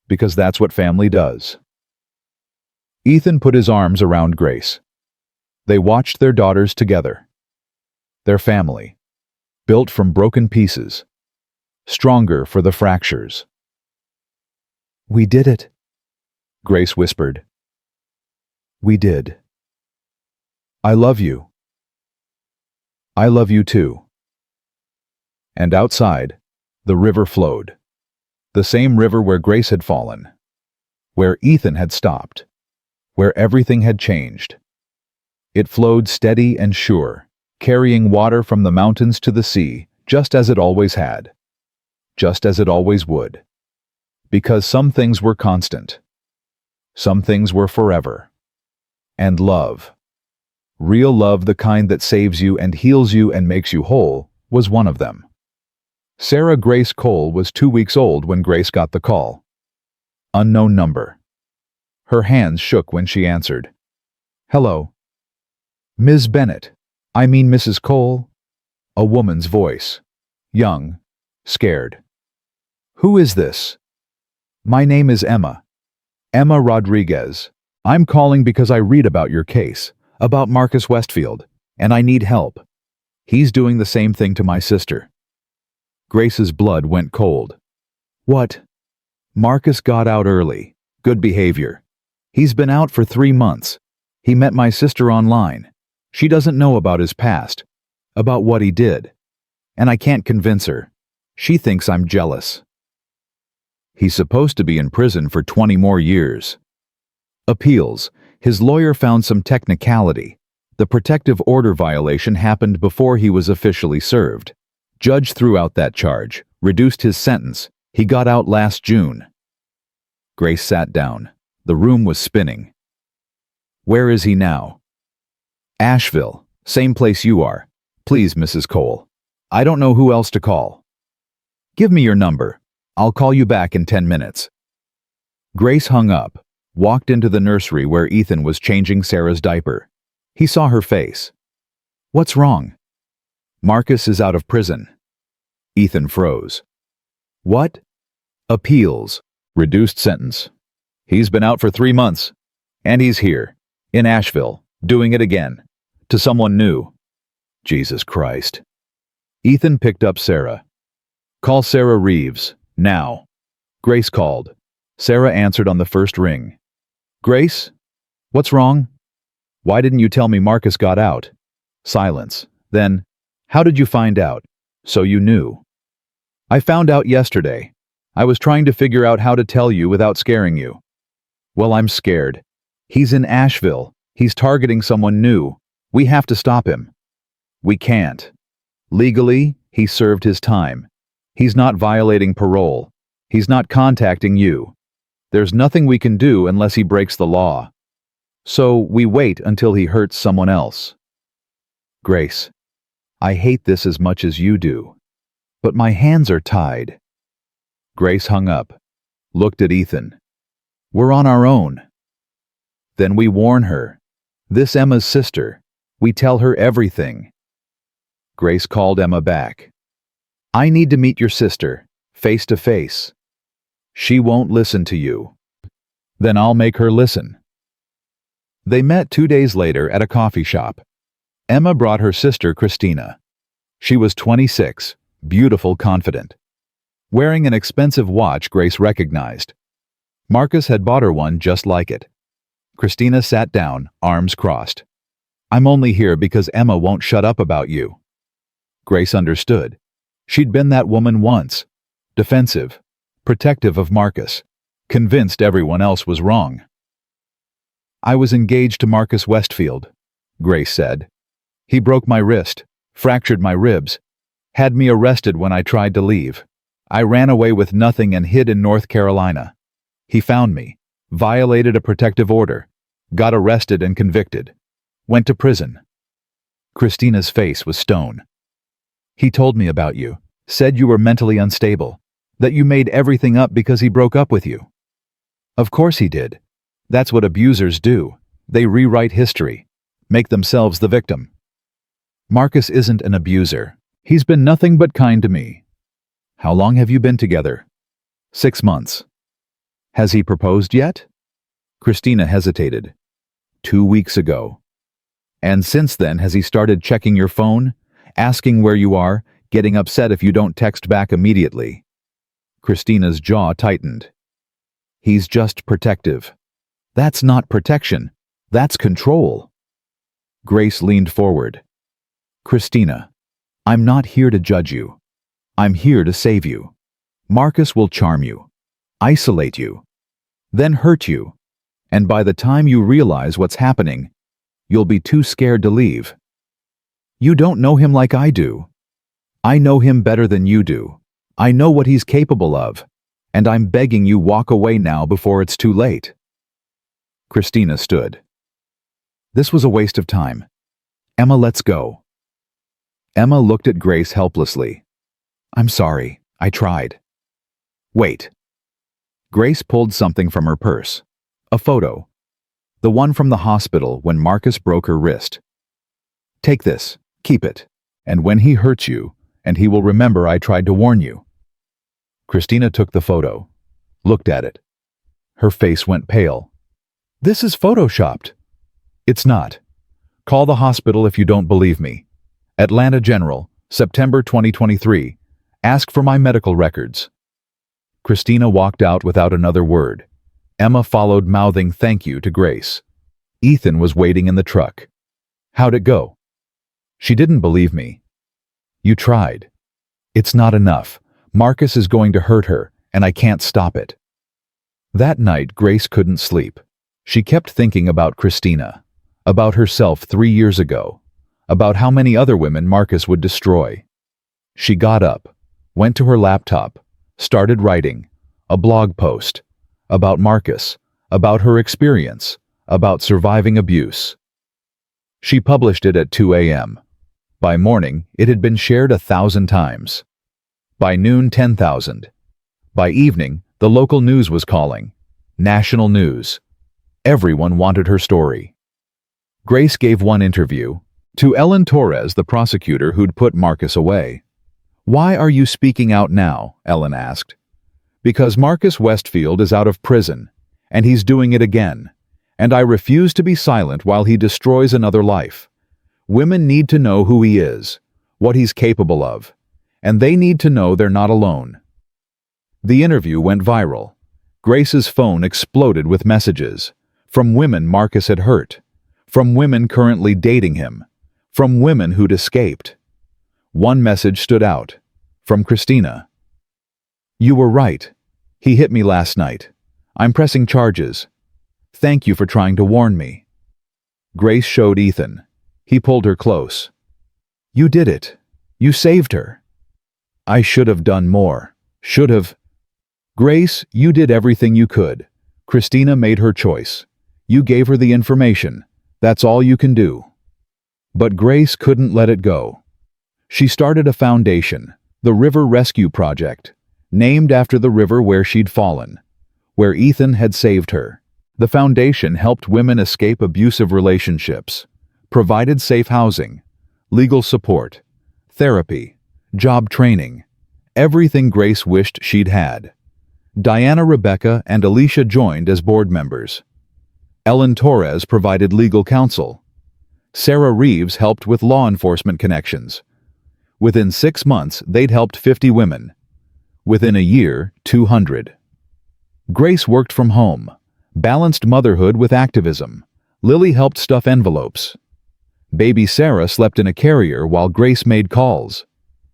Speaker 1: because that's what family does. Ethan put his arms around Grace. They watched their daughters together. Their family, built from broken pieces, stronger for the fractures. We did it, Grace whispered. We did. I love you. I love you too. And outside, the river flowed. The same river where Grace had fallen, where Ethan had stopped, where everything had changed. It flowed steady and sure, carrying water from the mountains to the sea, just as it always had, just as it always would. Because some things were constant. Some things were forever. And love, real love, the kind that saves you and heals you and makes you whole, was one of them. Sarah Grace Cole was 2 weeks old when Grace got the call. Unknown number. Her hands shook when she answered. Hello. Ms. Bennett. I mean Mrs. Cole. A woman's voice. Young. Scared. Who is this? My name is Emma. Emma Rodriguez. I'm calling because I read about your case, about Marcus Westfield, and I need help. He's doing the same thing to my sister. Grace's blood went cold. What? Marcus got out early. Good behavior. He's been out for 3 months. He met my sister online. She doesn't know about his past, about what he did. And I can't convince her. She thinks I'm jealous. He's supposed to be in prison for 20 more years. Appeals. His lawyer found some technicality. The protective order violation happened before he was officially served. Judge threw out that charge, reduced his sentence. He got out last June. Grace sat down. The room was spinning. Where is he now? Asheville, same place you are. Please, Mrs. Cole. I don't know who else to call. Give me your number. I'll call you back in 10 minutes. Grace hung up, walked into the nursery where Ethan was changing Sarah's diaper. He saw her face. "What's wrong?" "Marcus is out of prison." Ethan froze. "What?" "Appeals. Reduced sentence. He's been out for 3 months. And he's here, in Asheville, doing it again. To someone new." Jesus Christ. Ethan picked up Sarah. "Call Sarah Reeves, now." Grace called. Sarah answered on the first ring. "Grace? What's wrong?" "Why didn't you tell me Marcus got out?" Silence. Then, "How did you find out?" "So you knew." "I found out yesterday. I was trying to figure out how to tell you without scaring you." "Well, I'm scared. He's in Asheville. He's targeting someone new. We have to stop him." "We can't. Legally, he served his time. He's not violating parole. He's not contacting you. There's nothing we can do unless he breaks the law. So we wait until he hurts someone else." "Grace, I hate this as much as you do. But my hands are tied." Grace hung up, looked at Ethan. "We're on our own." Then we warn her. This Emma's sister. We tell her everything. Grace called Emma back. "I need to meet your sister, face to face." "She won't listen to you." "Then I'll make her listen." They met 2 days later at a coffee shop. Emma brought her sister Christina. She was 26, beautiful, confident. Wearing an expensive watch Grace recognized. Marcus had bought her one just like it. Christina sat down, arms crossed. "I'm only here because Emma won't shut up about you." Grace understood. She'd been that woman once. Defensive, protective of Marcus, convinced everyone else was wrong. "I was engaged to Marcus Westfield," Grace said. "He broke my wrist, fractured my ribs, had me arrested when I tried to leave. I ran away with nothing and hid in North Carolina. He found me, violated a protective order, got arrested and convicted, went to prison." Christina's face was stone. "He told me about you, said you were mentally unstable, that you made everything up because he broke up with you." "Of course he did. That's what abusers do. They rewrite history, make themselves the victim." "Marcus isn't an abuser. He's been nothing but kind to me." "How long have you been together?" 6 months. "Has he proposed yet?" Christina hesitated. 2 weeks ago. "And since then has he started checking your phone, asking where you are, getting upset if you don't text back immediately?" Christina's jaw tightened. "He's just protective." "That's not protection. That's control." Grace leaned forward. "Christina, I'm not here to judge you. I'm here to save you. Marcus will charm you, isolate you, then hurt you, and by the time you realize what's happening, you'll be too scared to leave. You don't know him like I do. I know him better than you do. I know what he's capable of, and I'm begging you walk away now before it's too late." Christina stood. "This was a waste of time. Emma, let's go." Emma looked at Grace helplessly. "I'm sorry, I tried." "Wait." Grace pulled something from her purse. A photo. The one from the hospital when Marcus broke her wrist. "Take this, keep it, and when he hurts you, and he will remember I tried to warn you." Christina took the photo, looked at it. Her face went pale. "This is photoshopped." "It's not. Call the hospital if you don't believe me. Atlanta General, September 2023. Ask for my medical records." Christina walked out without another word. Emma followed, mouthing thank you to Grace. Ethan was waiting in the truck. "How'd it go?" "She didn't believe me." "You tried." "It's not enough. Marcus is going to hurt her, and I can't stop it." That night, Grace couldn't sleep. She kept thinking about Christina, about herself 3 years ago, about how many other women Marcus would destroy. She got up, went to her laptop, started writing a blog post about Marcus, about her experience, about surviving abuse. She published it at 2 a.m. By morning, it had been shared 1,000 times. By noon, 10,000. By evening, the local news was calling. National news. Everyone wanted her story. Grace gave one interview to Ellen Torres, the prosecutor who'd put Marcus away. "Why are you speaking out now?" Ellen asked. "Because Marcus Westfield is out of prison, and he's doing it again, and I refuse to be silent while he destroys another life. Women need to know who he is, what he's capable of, and they need to know they're not alone." The interview went viral. Grace's phone exploded with messages from women Marcus had hurt, from women currently dating him, from women who'd escaped. One message stood out, from Christina. "You were right. He hit me last night. I'm pressing charges. Thank you for trying to warn me." Grace showed Ethan. He pulled her close. "You did it. You saved her." "I should have done more. Should have." "Grace, you did everything you could. Christina made her choice. You gave her the information. That's all you can do." But Grace couldn't let it go. She started a foundation, the River Rescue Project, named after the river where she'd fallen, where Ethan had saved her. The foundation helped women escape abusive relationships, provided safe housing, legal support, therapy, job training, everything Grace wished she'd had. Diana, Rebecca, and Alicia joined as board members. Ellen Torres provided legal counsel. Sarah Reeves helped with law enforcement connections. Within 6 months, they'd helped 50 women. Within a year, 200. Grace worked from home, balanced motherhood with activism. Lily helped stuff envelopes. Baby Sarah slept in a carrier while Grace made calls.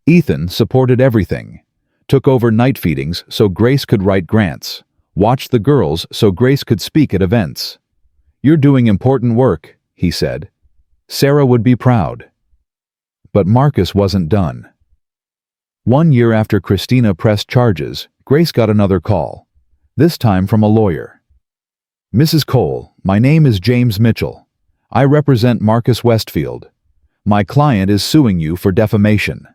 Speaker 1: Ethan supported everything, took over night feedings so Grace could write grants, watched the girls so Grace could speak at events. "You're doing important work," he said. "Sarah would be proud." But Marcus wasn't done. 1 year after Christina pressed charges, Grace got another call, this time from a lawyer. "Mrs. Cole, my name is James Mitchell. I represent Marcus Westfield. My client is suing you for defamation."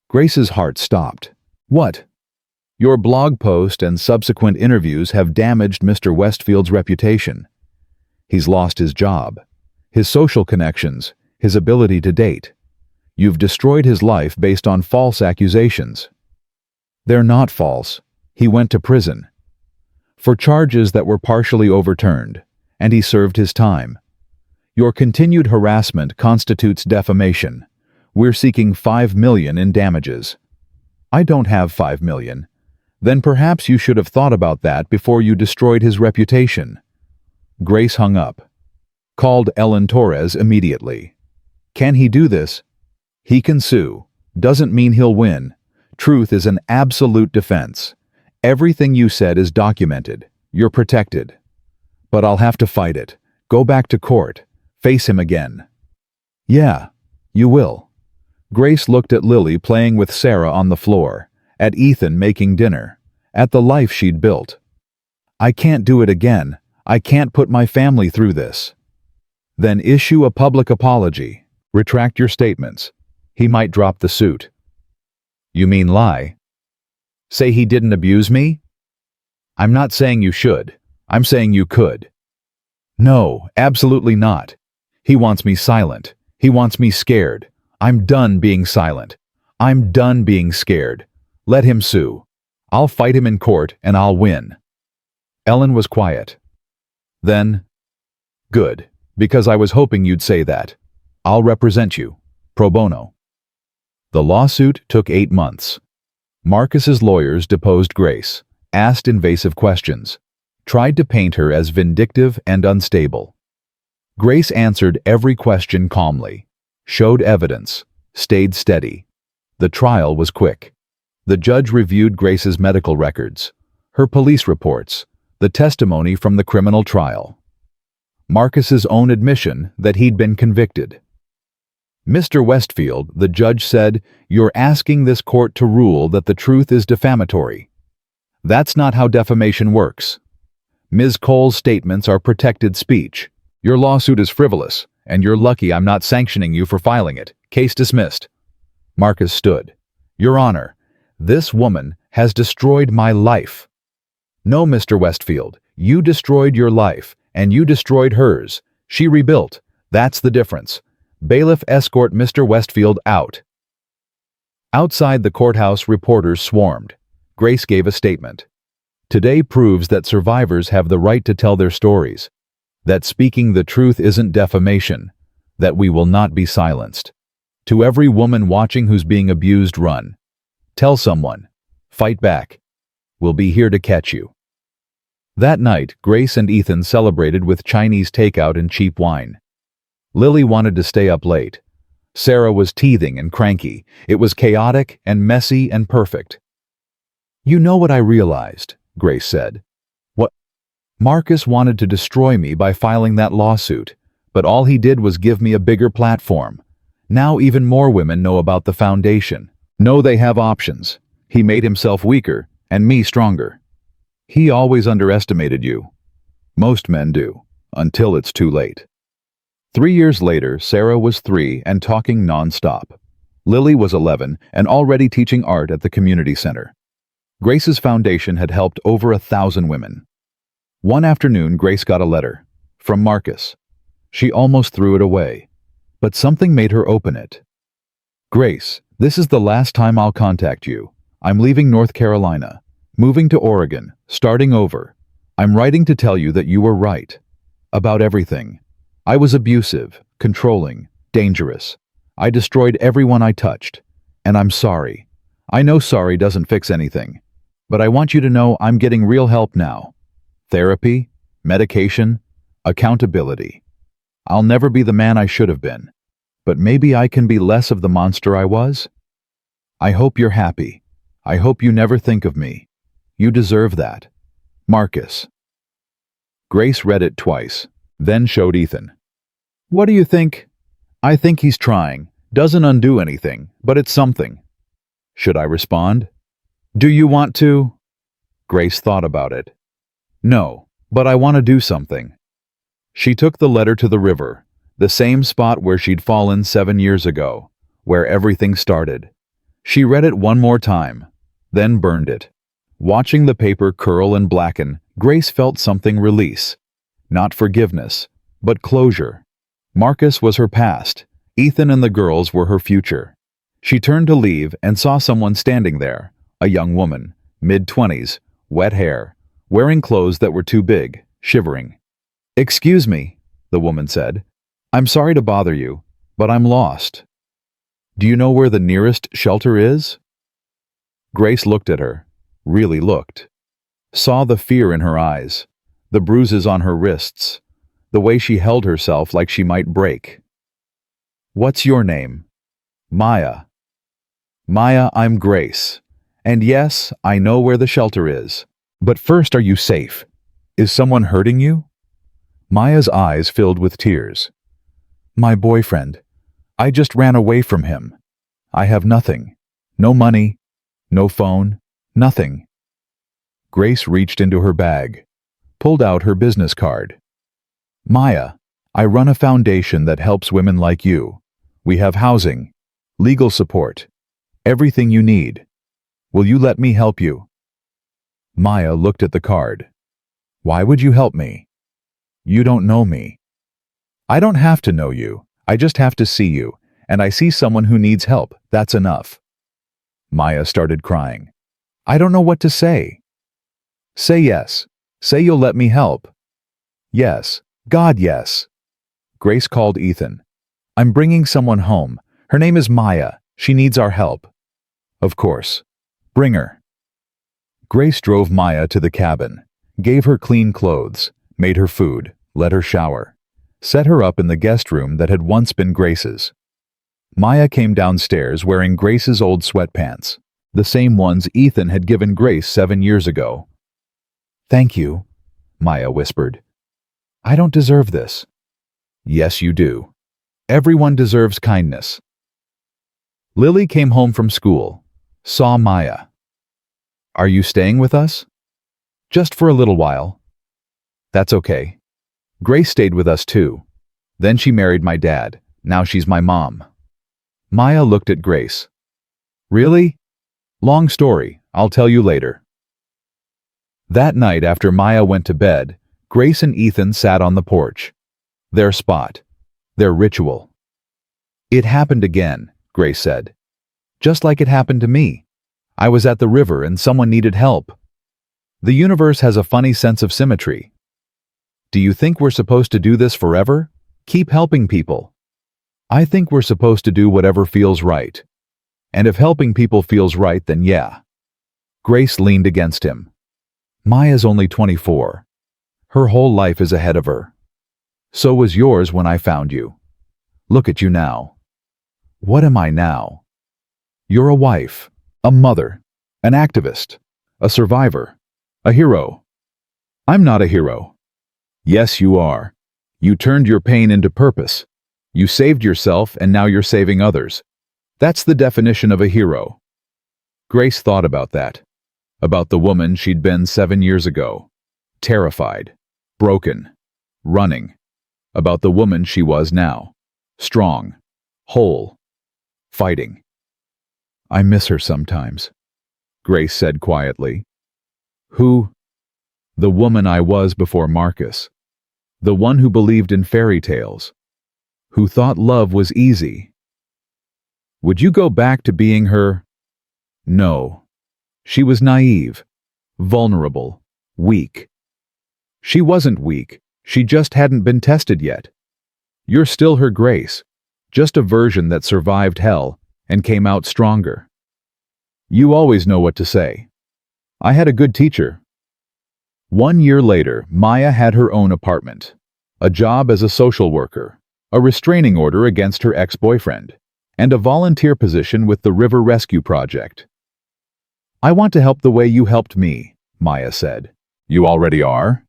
Speaker 1: Grace's heart stopped. "What?" "Your blog post and subsequent interviews have damaged Mr. Westfield's reputation. He's lost his job, his social connections, his ability to date. You've destroyed his life based on false accusations." "They're not false. He went to prison for charges that were partially overturned, and he served his time. Your continued harassment constitutes defamation. We're seeking $5 million in damages." "I don't have $5 million. Then perhaps you should have thought about that before you destroyed his reputation." Grace hung up. Called Ellen Torres immediately. "Can he do this?" "He can sue. Doesn't mean he'll win. Truth is an absolute defense. Everything you said is documented. You're protected. But I'll have to fight it. Go back to court. Face him again." "Yeah, you will." Grace looked at Lily playing with Sarah on the floor, at Ethan making dinner, at the life she'd built. "I can't do it again. I can't put my family through this." "Then issue a public apology. Retract your statements. He might drop the suit." "You mean lie? Say he didn't abuse me?" "I'm not saying you should. I'm saying you could." "No, absolutely not. He wants me silent. He wants me scared. I'm done being silent. I'm done being scared. Let him sue. I'll fight him in court and I'll win." Ellen was quiet. Then, "Good, because I was hoping you'd say that. I'll represent you, pro bono." The lawsuit took 8 months. Marcus's lawyers deposed Grace, asked invasive questions, tried to paint her as vindictive and unstable. Grace answered every question calmly, showed evidence, stayed steady. The trial was quick. The judge reviewed Grace's medical records, her police reports, the testimony from the criminal trial. Marcus's own admission that he'd been convicted. "Mr. Westfield," the judge said, "you're asking this court to rule that the truth is defamatory. That's not how defamation works. Ms. Cole's statements are protected speech. Your lawsuit is frivolous, and you're lucky I'm not sanctioning you for filing it. Case dismissed." Marcus stood. "Your Honor, this woman has destroyed my life." "No, Mr. Westfield, you destroyed your life, and you destroyed hers. She rebuilt. That's the difference. Bailiff, escort Mr. Westfield out." Outside the courthouse, reporters swarmed. Grace gave a statement. "Today proves that survivors have the right to tell their stories, that speaking the truth isn't defamation, that we will not be silenced. To every woman watching who's being abused, run. Tell someone. Fight back. We'll be here to catch you." That night, Grace and Ethan celebrated with Chinese takeout and cheap wine. Lily wanted to stay up late. Sarah was teething and cranky. It was chaotic and messy and perfect. "You know what I realized," Grace said. "What? Marcus wanted to destroy me by filing that lawsuit, but all he did was give me a bigger platform. Now even more women know about the foundation. Know they have options. He made himself weaker and me stronger. He always underestimated you. Most men do, until it's too late." 3 years later, Sarah was 3 and talking non-stop. Lily was 11 and already teaching art at the community center. Grace's foundation had helped over 1,000 women. One afternoon, Grace got a letter from Marcus. She almost threw it away, but something made her open it. "Grace, this is the last time I'll contact you. I'm leaving North Carolina, moving to Oregon, starting over. I'm writing to tell you that you were right. About everything. I was abusive, controlling, dangerous. I destroyed everyone I touched. And I'm sorry. I know sorry doesn't fix anything. But I want you to know I'm getting real help now. Therapy, medication, accountability. I'll never be the man I should have been. But maybe I can be less of the monster I was? I hope you're happy. I hope you never think of me. You deserve that. Marcus." Grace read it twice, then showed Ethan. "What do you think?" "I think he's trying. Doesn't undo anything, but it's something." "Should I respond?" "Do you want to?" Grace thought about it. "No, but I want to do something." She took the letter to the river, the same spot where she'd fallen 7 years ago, where everything started. She read it one more time, then burned it. Watching the paper curl and blacken, Grace felt something release. Not forgiveness, but closure. Marcus was her past. Ethan and the girls were her future. She turned to leave and saw someone standing there, a young woman, mid-20s, wet hair, wearing clothes that were too big, shivering. "Excuse me," the woman said. "I'm sorry to bother you, but I'm lost. Do you know where the nearest shelter is?" Grace looked at her, really looked. Saw the fear in her eyes, the bruises on her wrists, the way she held herself like she might break. "What's your name?" "Maya." "Maya, I'm Grace. And yes, I know where the shelter is. But first, are you safe? Is someone hurting you?" Maya's eyes filled with tears. "My boyfriend. I just ran away from him. I have nothing. No money, no phone, nothing." Grace reached into her bag, pulled out her business card. "Maya, I run a foundation that helps women like you. We have housing, legal support, everything you need. Will you let me help you?" Maya looked at the card. "Why would you help me? You don't know me." "I don't have to know you. I just have to see you, and I see someone who needs help. That's enough." Maya started crying. "I don't know what to say." "Say yes. Say you'll let me help." "Yes. God, yes." Grace called Ethan. "I'm bringing someone home. Her name is Maya. She needs our help." "Of course. Bring her." Grace drove Maya to the cabin, gave her clean clothes, made her food, let her shower, set her up in the guest room that had once been Grace's. Maya came downstairs wearing Grace's old sweatpants, the same ones Ethan had given Grace 7 years ago. "Thank you," Maya whispered. "I don't deserve this." "Yes, you do. Everyone deserves kindness." Lily came home from school, saw Maya. "Are you staying with us?" "Just for a little while." "That's okay. Grace stayed with us too. Then she married my dad. Now she's my mom." Maya looked at Grace. "Really? Long story. I'll tell you later." That night after Maya went to bed, Grace and Ethan sat on the porch. Their spot. their ritual. It happened again, Grace said. Just like it happened to me. I was at the river and someone needed help. The universe has a funny sense of symmetry. Do you think we're supposed to do this forever? Keep helping people. I think we're supposed to do whatever feels right. And if helping people feels right, then yeah. Grace leaned against him. Maya's only 24. Her whole life is ahead of her. So was yours when I found you. Look at you now. What am I now? You're a wife, a mother, an activist, a survivor, a hero. I'm not a hero. Yes, you are. You turned your pain into purpose. You saved yourself and now you're saving others. That's the definition of a hero. Grace thought about that. About the woman she'd been 7 years ago. Terrified, broken, running. About the woman she was now. Strong, whole, fighting. I miss her sometimes, Grace said quietly. Who? The woman I was before Marcus. The one who believed in fairy tales. Who thought love was easy. Would you go back to being her? No. She was naive, vulnerable, weak. She wasn't weak, she just hadn't been tested yet. You're still her Grace, just a version that survived hell and came out stronger. You always know what to say. I had a good teacher. 1 year later, Maya had her own apartment, a job as a social worker, a restraining order against her ex-boyfriend, and a volunteer position with the River Rescue Project. I want to help the way you helped me, Maya said. You already are?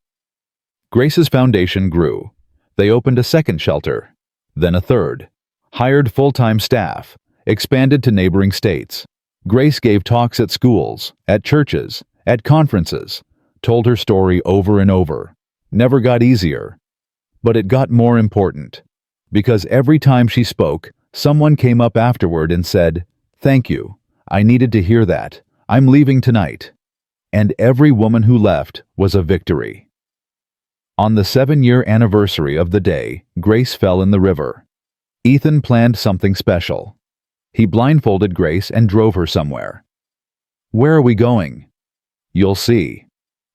Speaker 1: Grace's foundation grew. They opened a second shelter, then a third, hired full-time staff, expanded to neighboring states. Grace gave talks at schools, at churches, at conferences, told her story over and over. Never got easier. But it got more important, because every time she spoke, someone came up afterward and said, "Thank you. I needed to hear that. I'm leaving tonight." And every woman who left was a victory. On the 7-year anniversary of the day Grace fell in the river, Ethan planned something special. He blindfolded Grace and drove her somewhere. Where are we going? You'll see.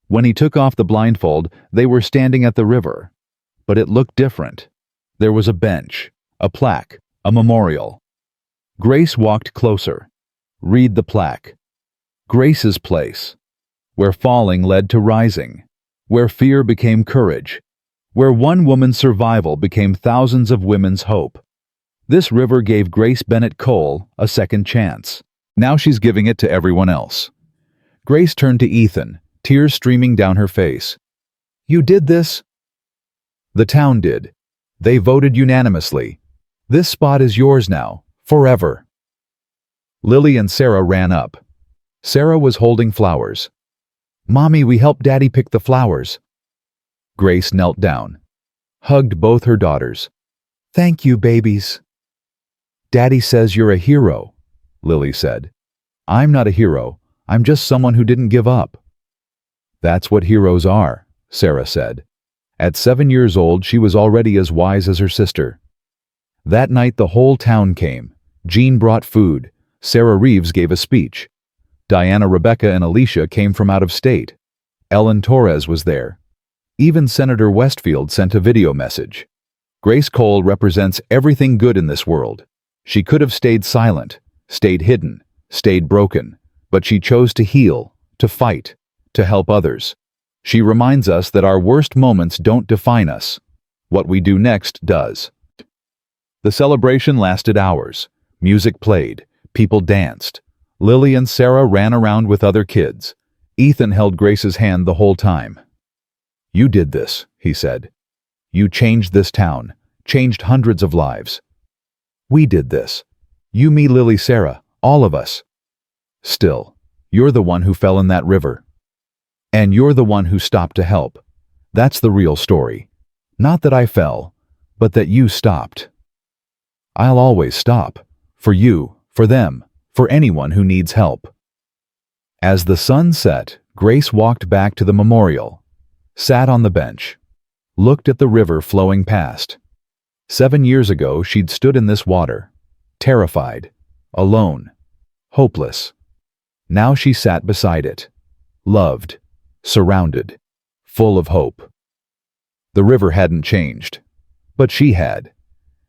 Speaker 1: When he took off the blindfold, they were standing at the river. But it looked different. There was a bench, a plaque, a memorial. Grace walked closer. Read the plaque. Grace's place, where falling led to rising, where fear became courage, where one woman's survival became thousands of women's hope. This river gave Grace Bennett Cole a second chance. Now she's giving it to everyone else. Grace turned to Ethan, tears streaming down her face. You did this? The town did. They voted unanimously. This spot is yours now, forever. Lily and Sarah ran up. Sarah was holding flowers. Mommy, we helped Daddy pick the flowers. Grace knelt down, hugged both her daughters. Thank you, babies. Daddy says you're a hero, Lily said. I'm not a hero. I'm just someone who didn't give up. That's what heroes are, Sarah said. At 7 years old, she was already as wise as her sister. That night, the whole town came. Jean brought food. Sarah Reeves gave a speech. Diana, Rebecca, and Alicia came from out of state. Ellen Torres was there. Even Senator Westfield sent a video message. Grace Cole represents everything good in this world. She could have stayed silent, stayed hidden, stayed broken, but she chose to heal, to fight, to help others. She reminds us that our worst moments don't define us. What we do next does. The celebration lasted hours. Music played. People danced. Lily and Sarah ran around with other kids. Ethan held Grace's hand the whole time. You did this, he said. You changed this town, changed hundreds of lives. We did this. You, me, Lily, Sarah, all of us. Still, you're the one who fell in that river. And you're the one who stopped to help. That's the real story. Not that I fell, but that you stopped. I'll always stop. For you, for them, for anyone who needs help. As the sun set, Grace walked back to the memorial, sat on the bench, looked at the river flowing past. 7 years ago, she'd stood in this water, terrified, alone, hopeless. Now she sat beside it, loved, surrounded, full of hope. The river hadn't changed, but she had,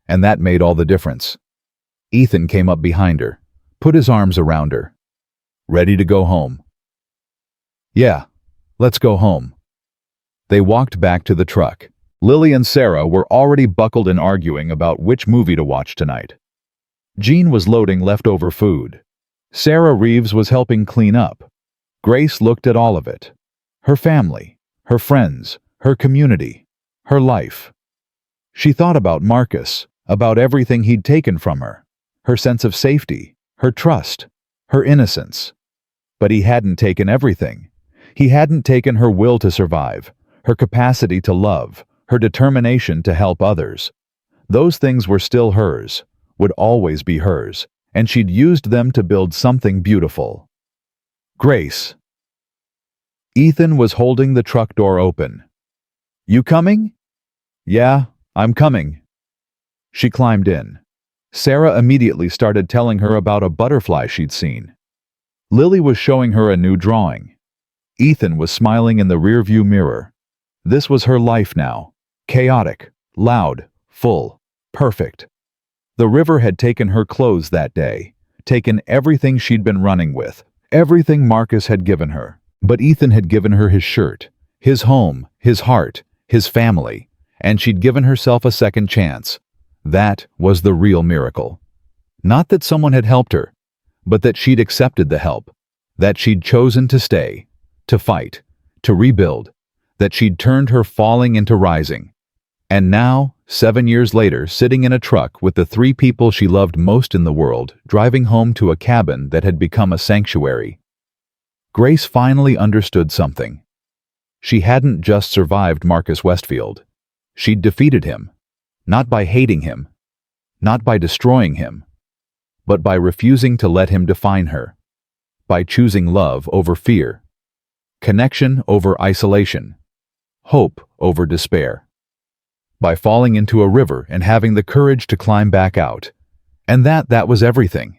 Speaker 1: and that made all the difference. Ethan came up behind her, put his arms around her. Ready to go home? Yeah, let's go home. They walked back to the truck. Lily and Sarah were already buckled and arguing about which movie to watch tonight. Jean was loading leftover food. Sarah Reeves was helping clean up. Grace looked at all of it. Her family, her friends, her community, her life. She thought about Marcus, about everything he'd taken from her, her sense of safety, her trust, her innocence. But he hadn't taken everything. He hadn't taken her will to survive, her capacity to love, her determination to help others. Those things were still hers, would always be hers, and she'd used them to build something beautiful. Grace. Ethan was holding the truck door open. You coming? Yeah, I'm coming. She climbed in. Sarah immediately started telling her about a butterfly she'd seen. Lily was showing her a new drawing. Ethan was smiling in the rearview mirror. This was her life now. Chaotic, loud, full, perfect. The river had taken her clothes that day, taken everything she'd been running with, everything Marcus had given her. But Ethan had given her his shirt, his home, his heart, his family, and she'd given herself a second chance. That was the real miracle. Not that someone had helped her, but that she'd accepted the help, that she'd chosen to stay, to fight, to rebuild, that she'd turned her falling into rising. And now, 7 years later, sitting in a truck with the 3 people she loved most in the world, driving home to a cabin that had become a sanctuary. Grace finally understood something. She hadn't just survived Marcus Westfield. She'd defeated him, not by hating him, not by destroying him, but by refusing to let him define her, by choosing love over fear, connection over isolation, hope over despair, by falling into a river and having the courage to climb back out. And that was everything.